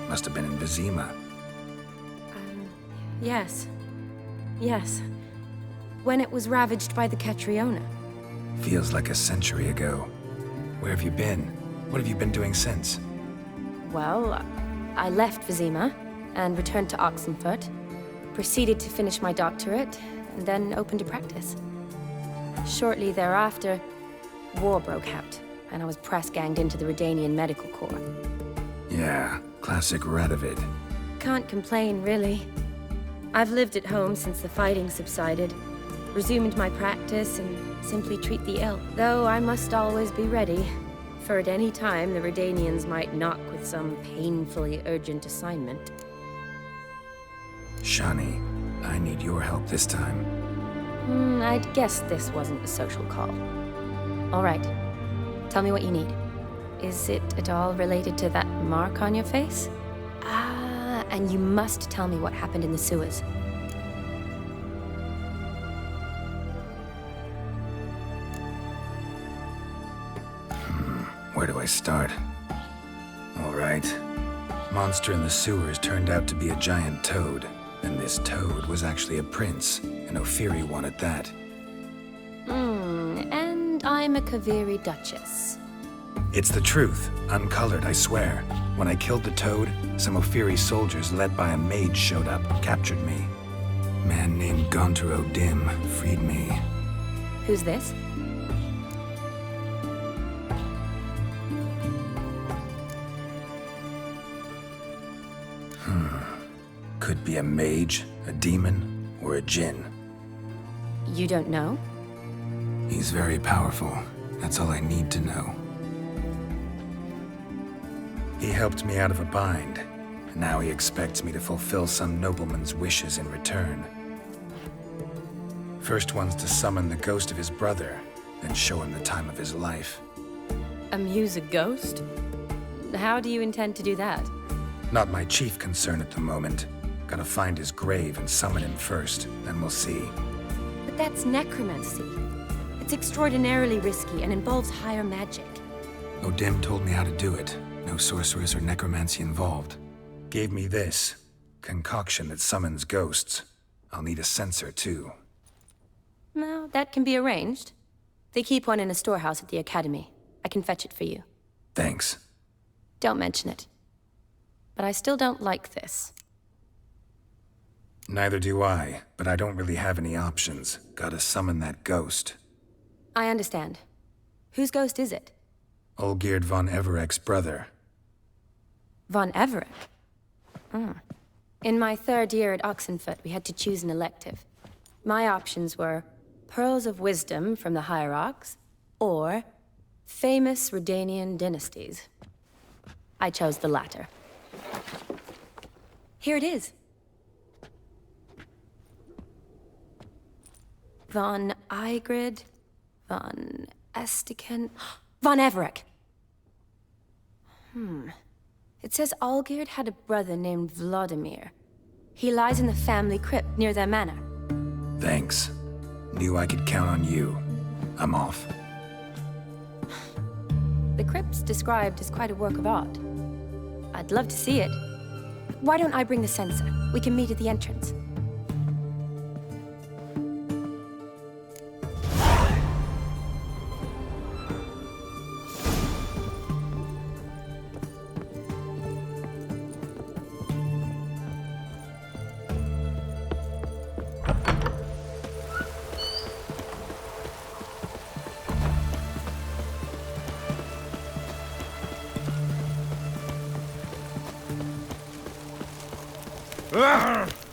Must have been in Vizima. Yes. Yes. When it was ravaged by the Catriona. Feels like a century ago. Where have you been? What have you been doing since? Well, I left Vizima and returned to Oxenfurt, proceeded to finish my doctorate, and then opened a practice. Shortly thereafter, war broke out, and I was press-ganged into the Redanian Medical Corps. Yeah, classic Radovid. Can't complain, really. I've lived at home since the fighting subsided, resumed my practice, and simply treat the ill. Though I must always be ready, for at any time the Redanians might knock with some painfully urgent assignment. Shani, I need your help this time. I'd guess this wasn't a social call. All right. Tell me what you need. Is it at all related to that mark on your face? And you must tell me what happened in the sewers. Where do I start? All right. Monster in the sewers turned out to be a giant toad, and this toad was actually a prince, and Ophiri wanted that. And I'm a Kaviri Duchess. It's the truth, uncolored, I swear. When I killed the toad, some Ophiri soldiers led by a mage showed up, captured me. Man named Gontaro Dim freed me. Who's this? Could be a mage, a demon, or a djinn. You don't know? He's very powerful. That's all I need to know. He helped me out of a bind, and now he expects me to fulfill some nobleman's wishes in return. First one's to summon the ghost of his brother, then show him the time of his life. Amuse a ghost? How do you intend to do that? Not my chief concern at the moment. Gotta find his grave and summon him first, then we'll see. But that's necromancy. It's extraordinarily risky and involves higher magic. Odim told me how to do it. No sorcerers or necromancy involved. Gave me this concoction that summons ghosts. I'll need a censer, too. No, that can be arranged. They keep one in a storehouse at the academy. I can fetch it for you. Thanks. Don't mention it. But I still don't like this. Neither do I, but I don't really have any options. Gotta summon that ghost. I understand. Whose ghost is it? Olgierd von Everek's brother. Von Everek? In my 3rd year at Oxenfurt, we had to choose an elective. My options were Pearls of Wisdom from the Hierarchs, or Famous Redanian Dynasties. I chose the latter. Here it is. Von Igrid, von Estiken, von Everek. It says Olgierd had a brother named Vladimir. He lies in the family crypt near their manor. Thanks. Knew I could count on you. I'm off. The crypt's described as quite a work of art. I'd love to see it. Why don't I bring the censer? We can meet at the entrance.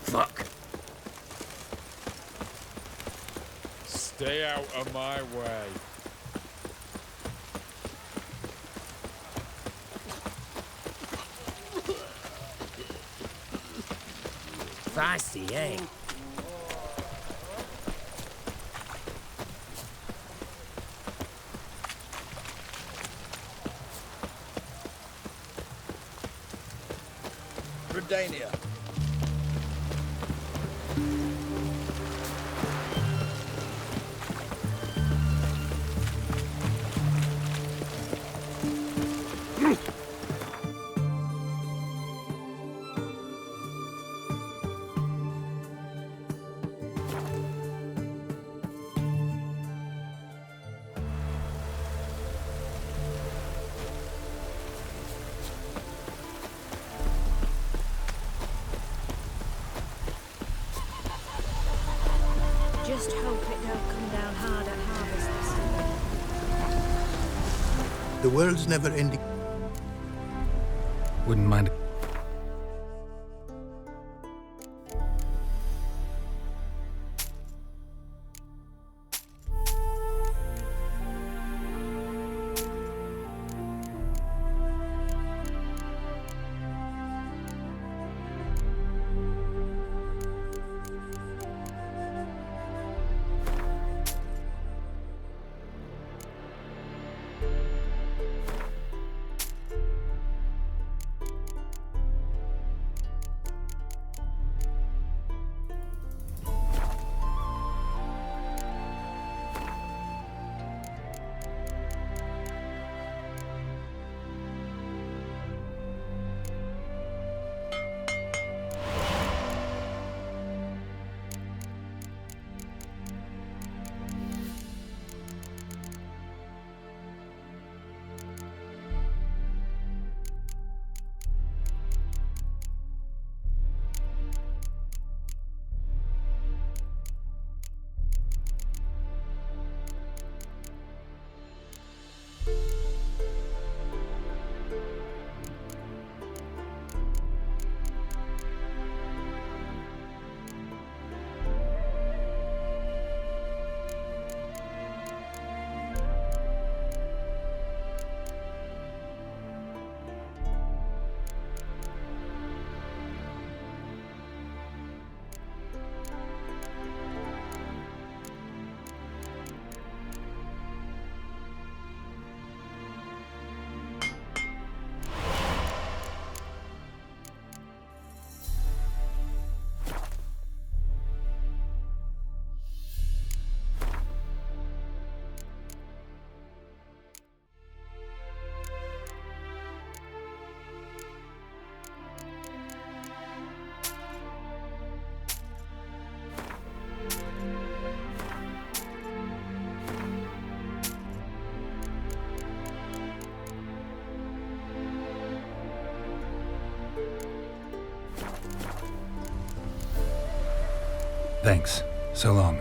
Fuck. Stay out of my way. Feisty, eh? Redania. Just hope it don't come down hard at harvest this year. The world's never ending. Wouldn't mind. Thanks. So long.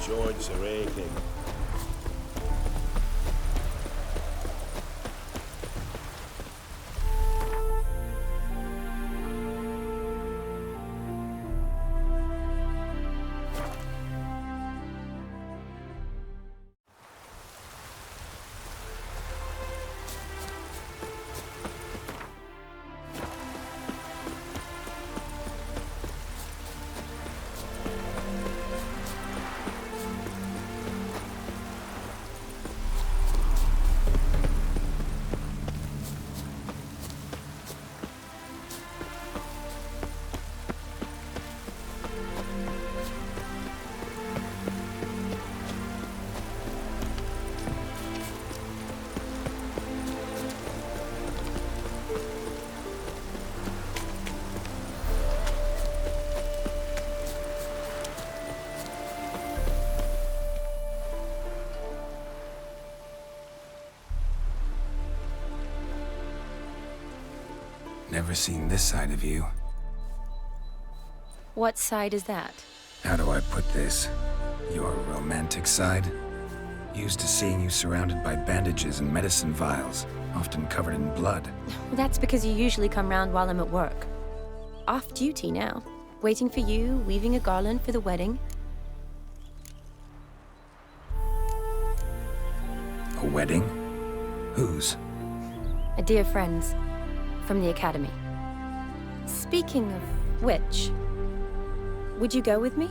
Joints are aching. Never seen this side of you. What side is that? How do I put this? Your romantic side? Used to seeing you surrounded by bandages and medicine vials, often covered in blood. Well, that's because you usually come round while I'm at work. Off duty now. Waiting for you, weaving a garland for the wedding. A wedding? Whose? A dear friend's. From the academy. Speaking of which, would you go with me?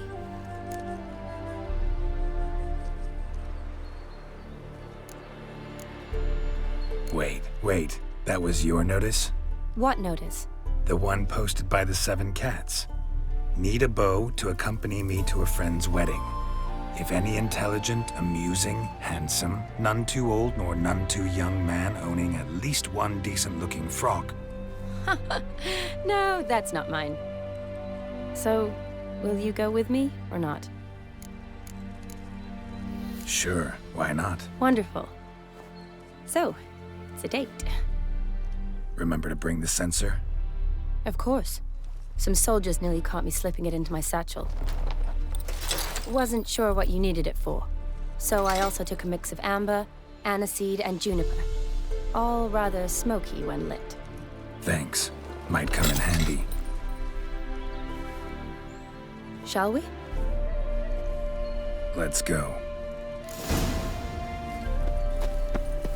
Wait. That was your notice? What notice? The one posted by the 7 cats. Need a beau to accompany me to a friend's wedding. If any intelligent, amusing, handsome, none too old nor none too young man owning at least one decent-looking frock. No, that's not mine. So, will you go with me or not? Sure, why not? Wonderful. So, it's a date. Remember to bring the censer? Of course. Some soldiers nearly caught me slipping it into my satchel. Wasn't sure what you needed it for, so I also took a mix of amber, aniseed, and juniper. All rather smoky when lit. Thanks. Might come in handy. Shall we? Let's go.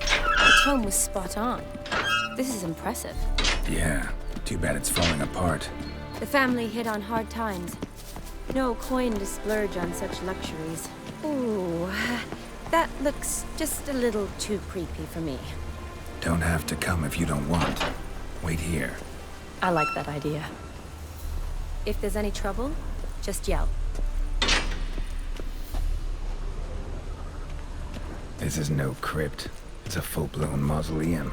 The tone was spot on. This is impressive. Yeah, too bad it's falling apart. The family hit on hard times. No coin to splurge on such luxuries. Ooh, that looks just a little too creepy for me. Don't have to come if you don't want. Wait here. I like that idea. If there's any trouble, just yell. This is no crypt. It's a full-blown mausoleum.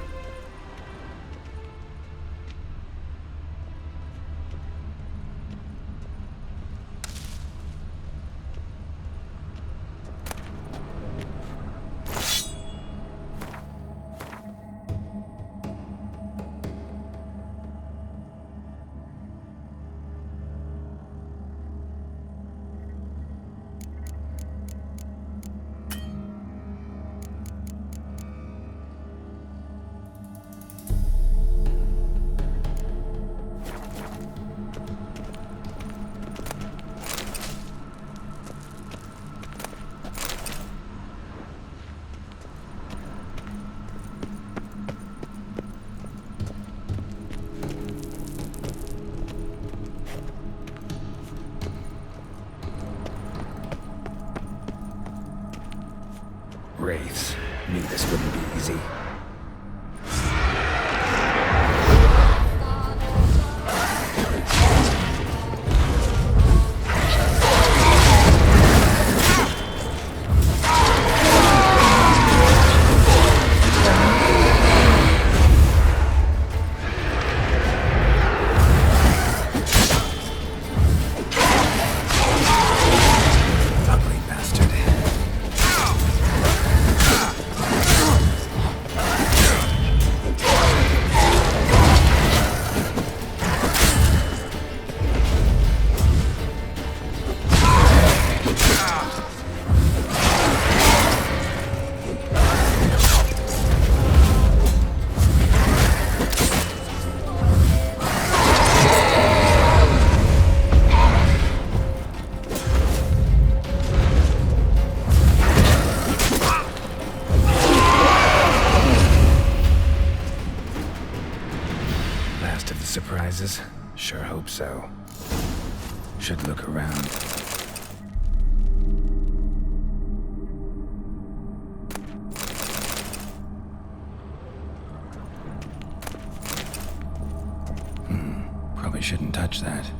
Wraiths. Knew this wouldn't be easy. Surprises? Sure hope so. Should look around. Probably shouldn't touch that.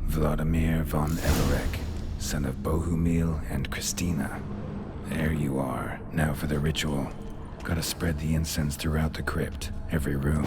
Vladimir von Everek, son of Bohumil and Christina. There you are. Now for the ritual. Gotta spread the incense throughout the crypt, every room.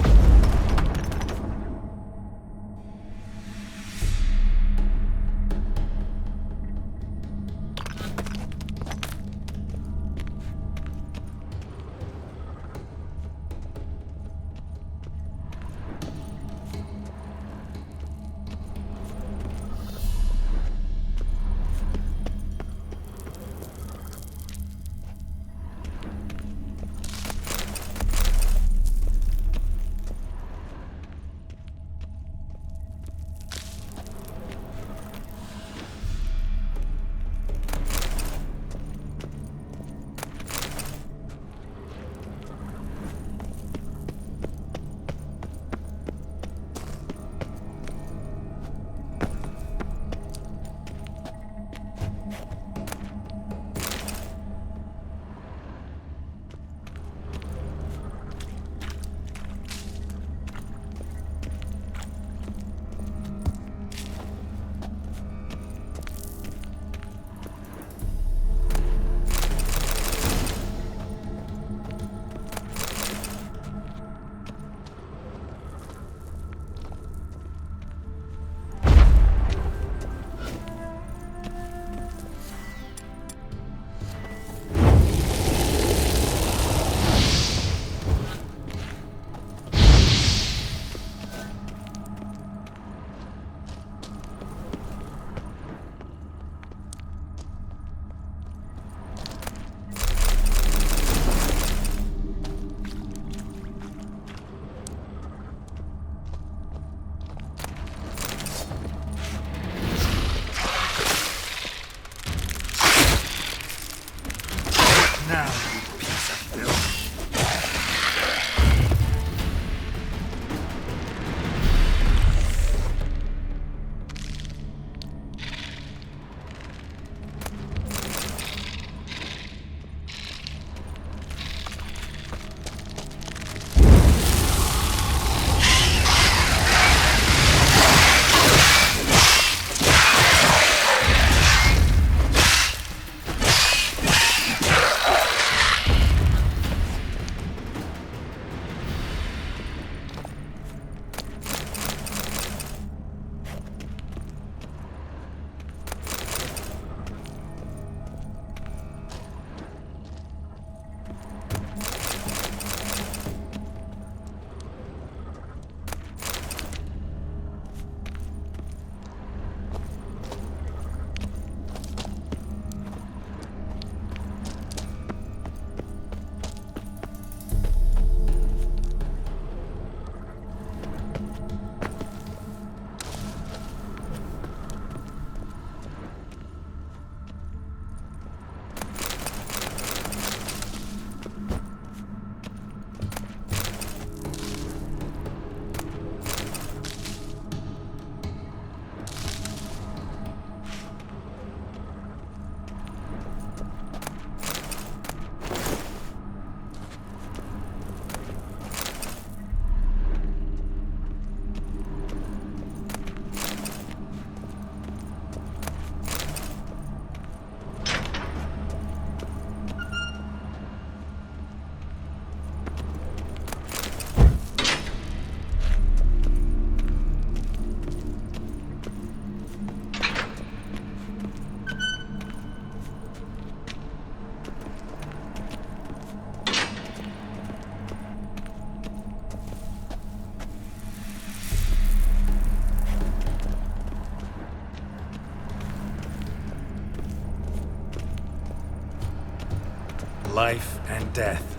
life and death,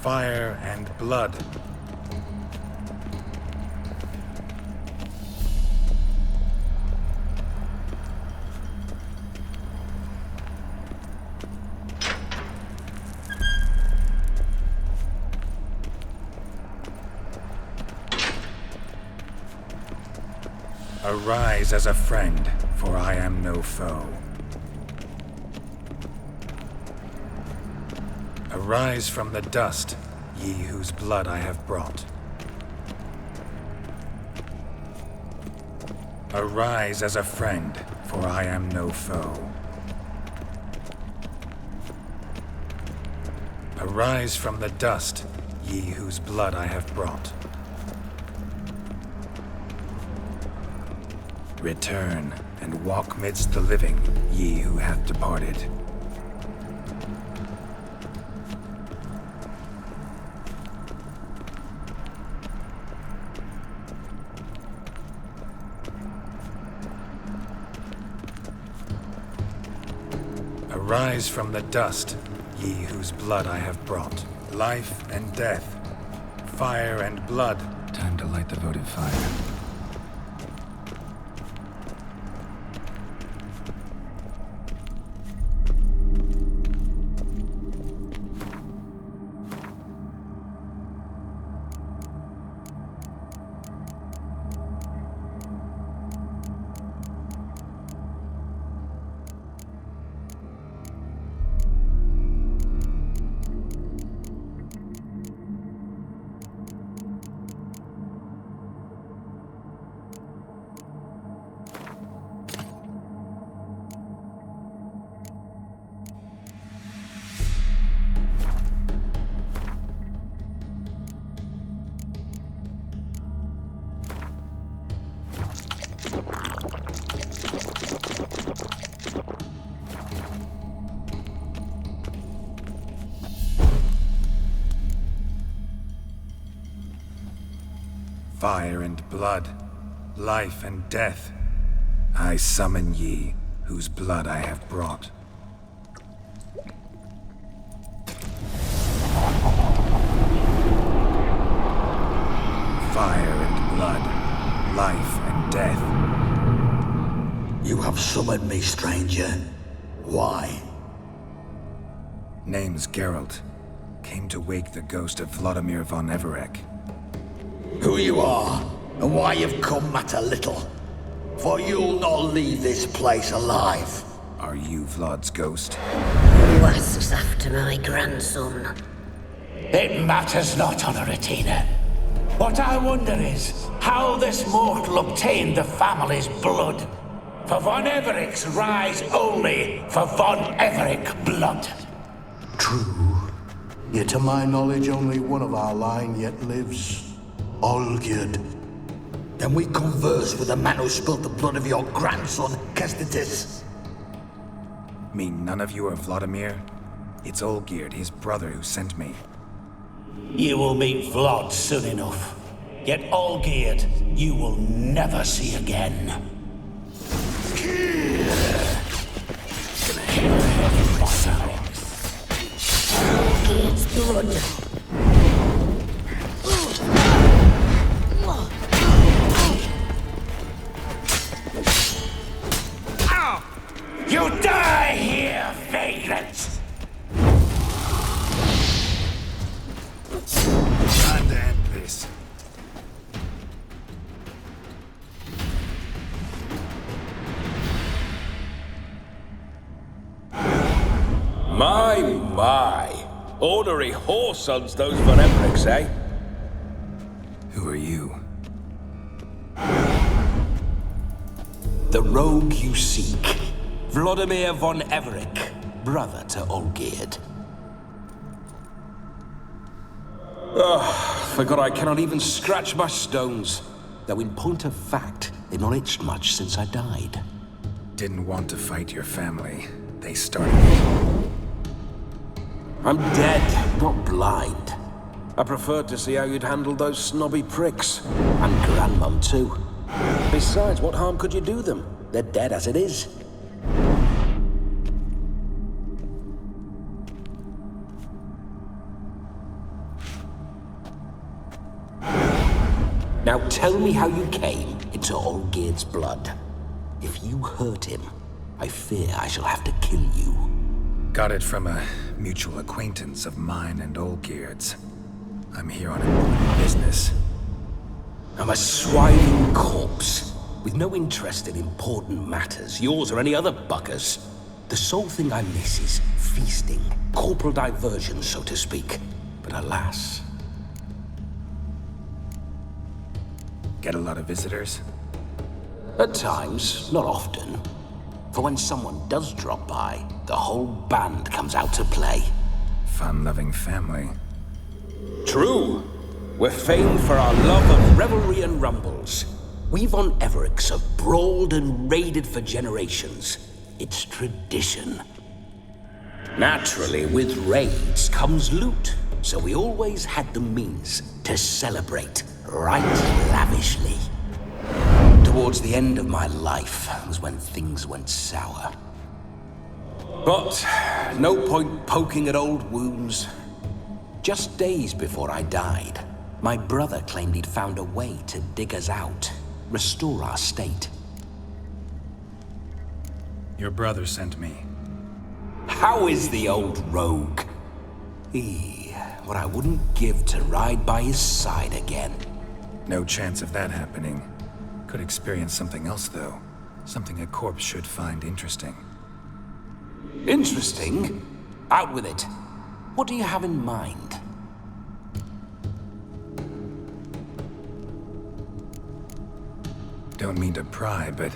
fire and blood. Arise as a friend, for I am no foe. Arise from the dust, ye whose blood I have brought. Arise as a friend, for I am no foe. Arise from the dust, ye whose blood I have brought. Return, and walk midst the living, ye who hath departed. Arise from the dust, ye whose blood I have brought. Life and death, fire and blood. Time to light the votive fire. Fire and blood, life and death, I summon ye, whose blood I have brought. Fire and blood, life and death. You have summoned me, stranger. Why? Name's Geralt. Came to wake the ghost of Vladimir von Everec. Who you are, and why you've come matter little. For you'll not leave this place alive. Are you Vlad's ghost? Who asks after my grandson? It matters not, Honoratina. What I wonder is how this mortal obtained the family's blood. For von Everic's rise only for von Everec blood. True. Yet to my knowledge, only one of our line yet lives. Olgierd. Then we converse with the man who spilled the blood of your grandson, Kestitis. Mean none of you are Vladimir? It's Olgierd, his brother, who sent me. You will meet Vlad soon enough. Yet Olgierd, you will never see again. Olgierd's blood. You die here, vagrant! Time to end this. My. Ornery whoresons those von Everecs, eh? Who are you? The rogue you seek. Vladimir von Everec, brother to Olgierd. Forgot I cannot even scratch my stones. Though in point of fact, they've not itched much since I died. Didn't want to fight your family. They started it. I'm dead, not blind. I preferred to see how you'd handle those snobby pricks. And Grandmum, too. Besides, what harm could you do them? They're dead as it is. Now tell me how you came into Olgierd's blood. If you hurt him, I fear I shall have to kill you. Got it from a mutual acquaintance of mine and Olgierd's. I'm here on important business. I'm a swiving corpse, with no interest in important matters, yours or any other buggers. The sole thing I miss is feasting, corporal diversion, so to speak. But alas... Get a lot of visitors? At times, not often. For when someone does drop by, the whole band comes out to play. Fun-loving family. True. We're famed for our love of revelry and rumbles. We von Evericks have brawled and raided for generations. It's tradition. Naturally, with raids comes loot, so we always had the means to celebrate right lavishly. Towards the end of my life was when things went sour. But no point poking at old wounds. Just days before I died, my brother claimed he'd found a way to dig us out, restore our state. Your brother sent me. How is the old rogue? What I wouldn't give to ride by his side again. No chance of that happening. Could experience something else, though. Something a corpse should find interesting. Interesting? Out with it. What do you have in mind? Don't mean to pry, but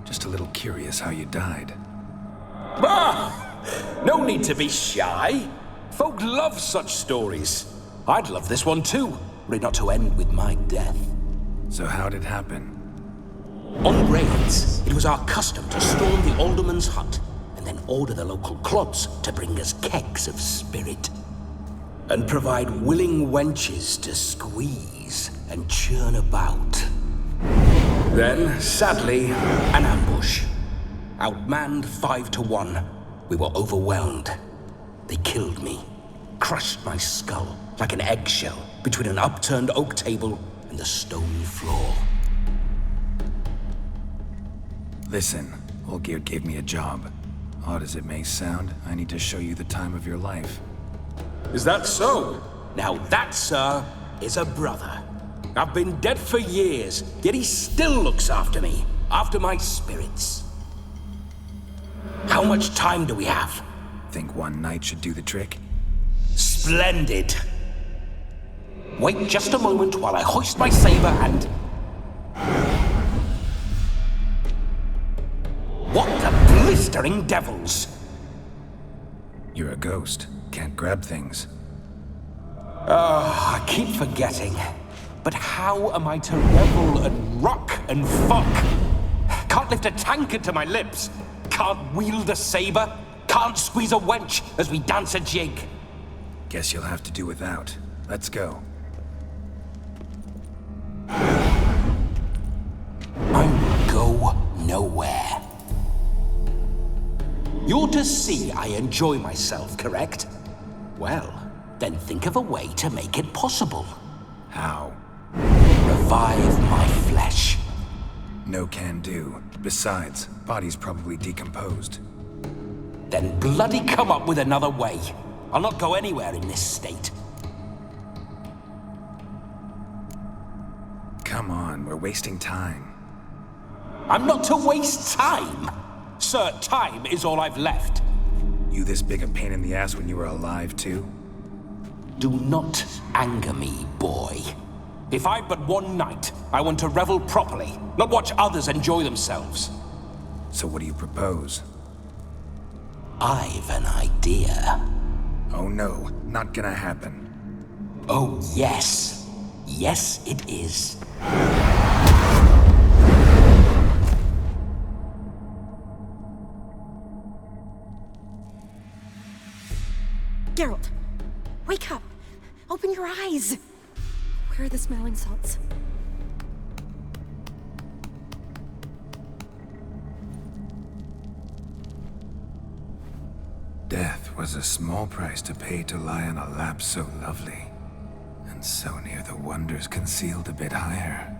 just a little curious how you died. No need to be shy. Folk love such stories. I'd love this one too, were it not to end with my death. So how'd it happen? On raids, it was our custom to storm the alderman's hut and then order the local clods to bring us kegs of spirit. And provide willing wenches to squeeze and churn about. Then, sadly, an ambush. Outmanned 5 to 1, we were overwhelmed. They killed me, crushed my skull like an eggshell between an upturned oak table and the stone floor. Listen, Olgierd gave me a job. Odd as it may sound, I need to show you the time of your life. Is that so? Now that, sir, is a brother. I've been dead for years, yet he still looks after me, after my spirits. How much time do we have? Think one night should do the trick? Splendid! Wait just a moment while I hoist my saber and... What the blistering devils! You're a ghost. Can't grab things. I keep forgetting. But how am I to revel and rock and fuck? Can't lift a tankard to my lips. Can't wield a saber. Can't squeeze a wench as we dance a jig. Guess you'll have to do without. Let's go. I will go nowhere. You're to see I enjoy myself, correct? Well, then think of a way to make it possible. How? Revive my flesh. No can do. Besides, body's probably decomposed. Then bloody come up with another way. I'll not go anywhere in this state. Come on, we're wasting time. I'm not to waste time. Sir, time is all I've left. You this big a pain in the ass when you were alive, too? Do not anger me, boy. If I've but one night, I want to revel properly, not watch others enjoy themselves. So what do you propose? I've an idea. Oh no, not gonna happen. Oh yes. Yes, it is. Geralt, wake up! Open your eyes! Where are the smelling salts? Death was a small price to pay to lie on a lap so lovely. And so near the wonders concealed a bit higher.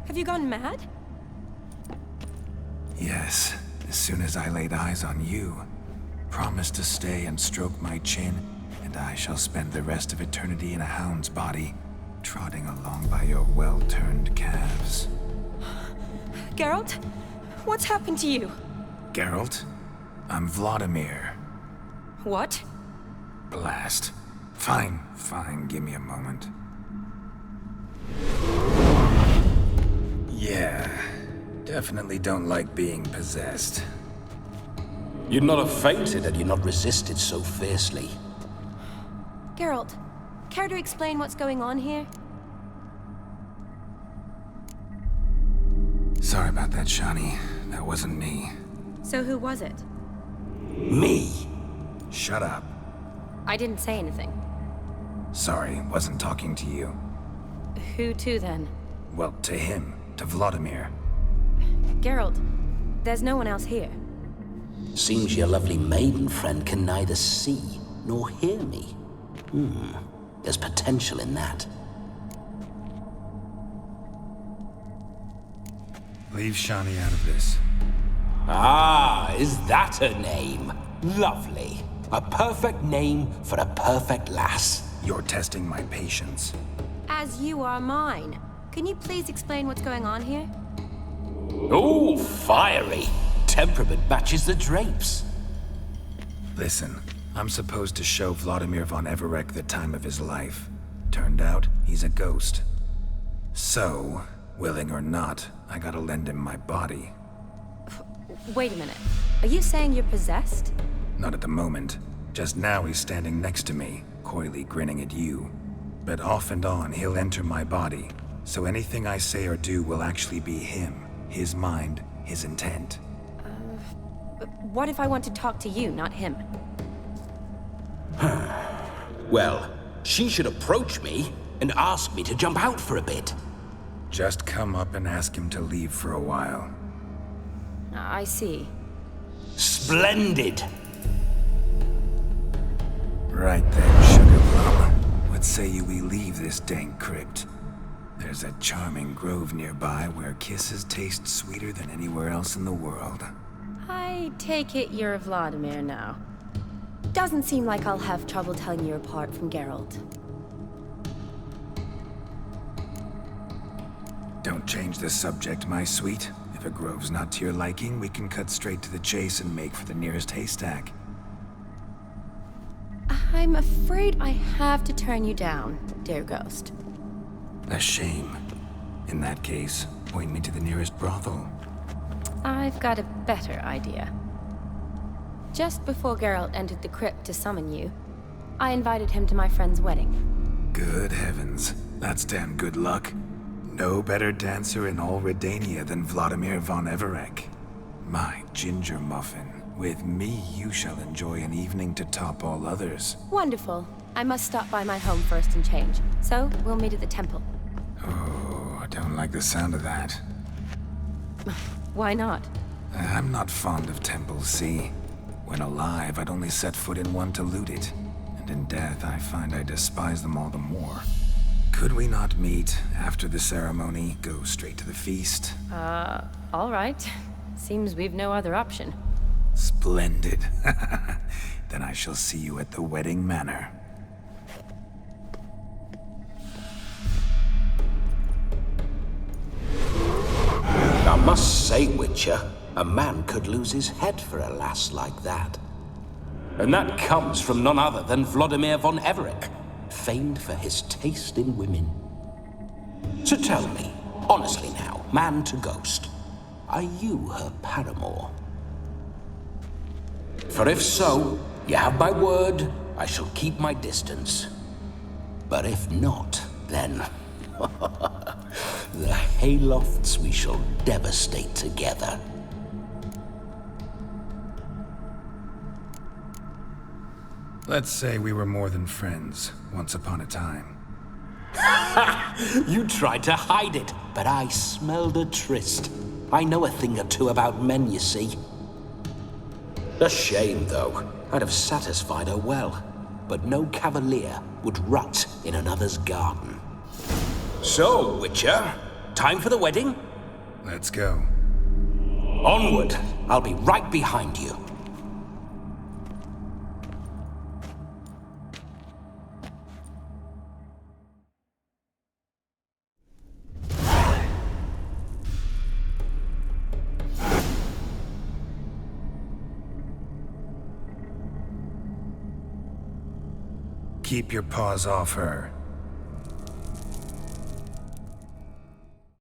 Have you gone mad? Yes, as soon as I laid eyes on you. Promise to stay and stroke my chin, and I shall spend the rest of eternity in a hound's body, trotting along by your well-turned calves. Geralt? What's happened to you? Geralt? I'm Vladimir. What? Blast. Fine, give me a moment. Yeah, definitely don't like being possessed. You'd not have fainted had you not resisted so fiercely. Geralt, care to explain what's going on here? Sorry about that, Shani. That wasn't me. So who was it? Me. Shut up. I didn't say anything. Sorry, wasn't talking to you. Who to then? Well, to him. To Vladimir. Geralt, there's no one else here. Seems your lovely maiden friend can neither see nor hear me. There's potential in that. Leave Shani out of this. Ah, is that her name? Lovely. A perfect name for a perfect lass. You're testing my patience. As you are mine. Can you please explain what's going on here? Oh, fiery. Temperament matches the drapes. Listen, I'm supposed to show Vladimir von Everec the time of his life. Turned out, he's a ghost. So, willing or not, I gotta lend him my body. Wait a minute. Are you saying you're possessed? Not at the moment. Just now he's standing next to me, coyly grinning at you. But off and on, he'll enter my body. So anything I say or do will actually be him. His mind, his intent. What if I want to talk to you, not him? Well, she should approach me and ask me to jump out for a bit. Just come up and ask him to leave for a while. I see. Splendid! Right then, Sugar Plum. What say you we leave this dank crypt? There's a charming grove nearby where kisses taste sweeter than anywhere else in the world. I take it you're Vladimir now. Doesn't seem like I'll have trouble telling you apart from Geralt. Don't change the subject, my sweet. If a grove's not to your liking, we can cut straight to the chase and make for the nearest haystack. I'm afraid I have to turn you down, dear ghost. A shame. In that case, point me to the nearest brothel. I've got a better idea. Just before Geralt entered the crypt to summon you, I invited him to my friend's wedding. Good heavens. That's damn good luck. No better dancer in all Redania than Vladimir von Everec. My ginger muffin. With me, you shall enjoy an evening to top all others. Wonderful. I must stop by my home first and change. So, we'll meet at the temple. Oh, I don't like the sound of that. Why not? I'm not fond of temples, see? When alive, I'd only set foot in one to loot it. And in death, I find I despise them all the more. Could we not meet after the ceremony, go straight to the feast? All right. Seems we've no other option. Splendid. Then I shall see you at the wedding manor. I must say, Witcher, a man could lose his head for a lass like that. And that comes from none other than Vladimir von Everec, famed for his taste in women. So tell me, honestly now, man to ghost, are you her paramour? For if so, you have my word, I shall keep my distance. But if not, then the haylofts we shall devastate together. Let's say we were more than friends, once upon a time. You tried to hide it, but I smelled a tryst. I know a thing or two about men, you see. A shame, though. I'd have satisfied her well. But no cavalier would rot in another's garden. So, Witcher, time for the wedding? Let's go. Onward. I'll be right behind you. Keep your paws off her.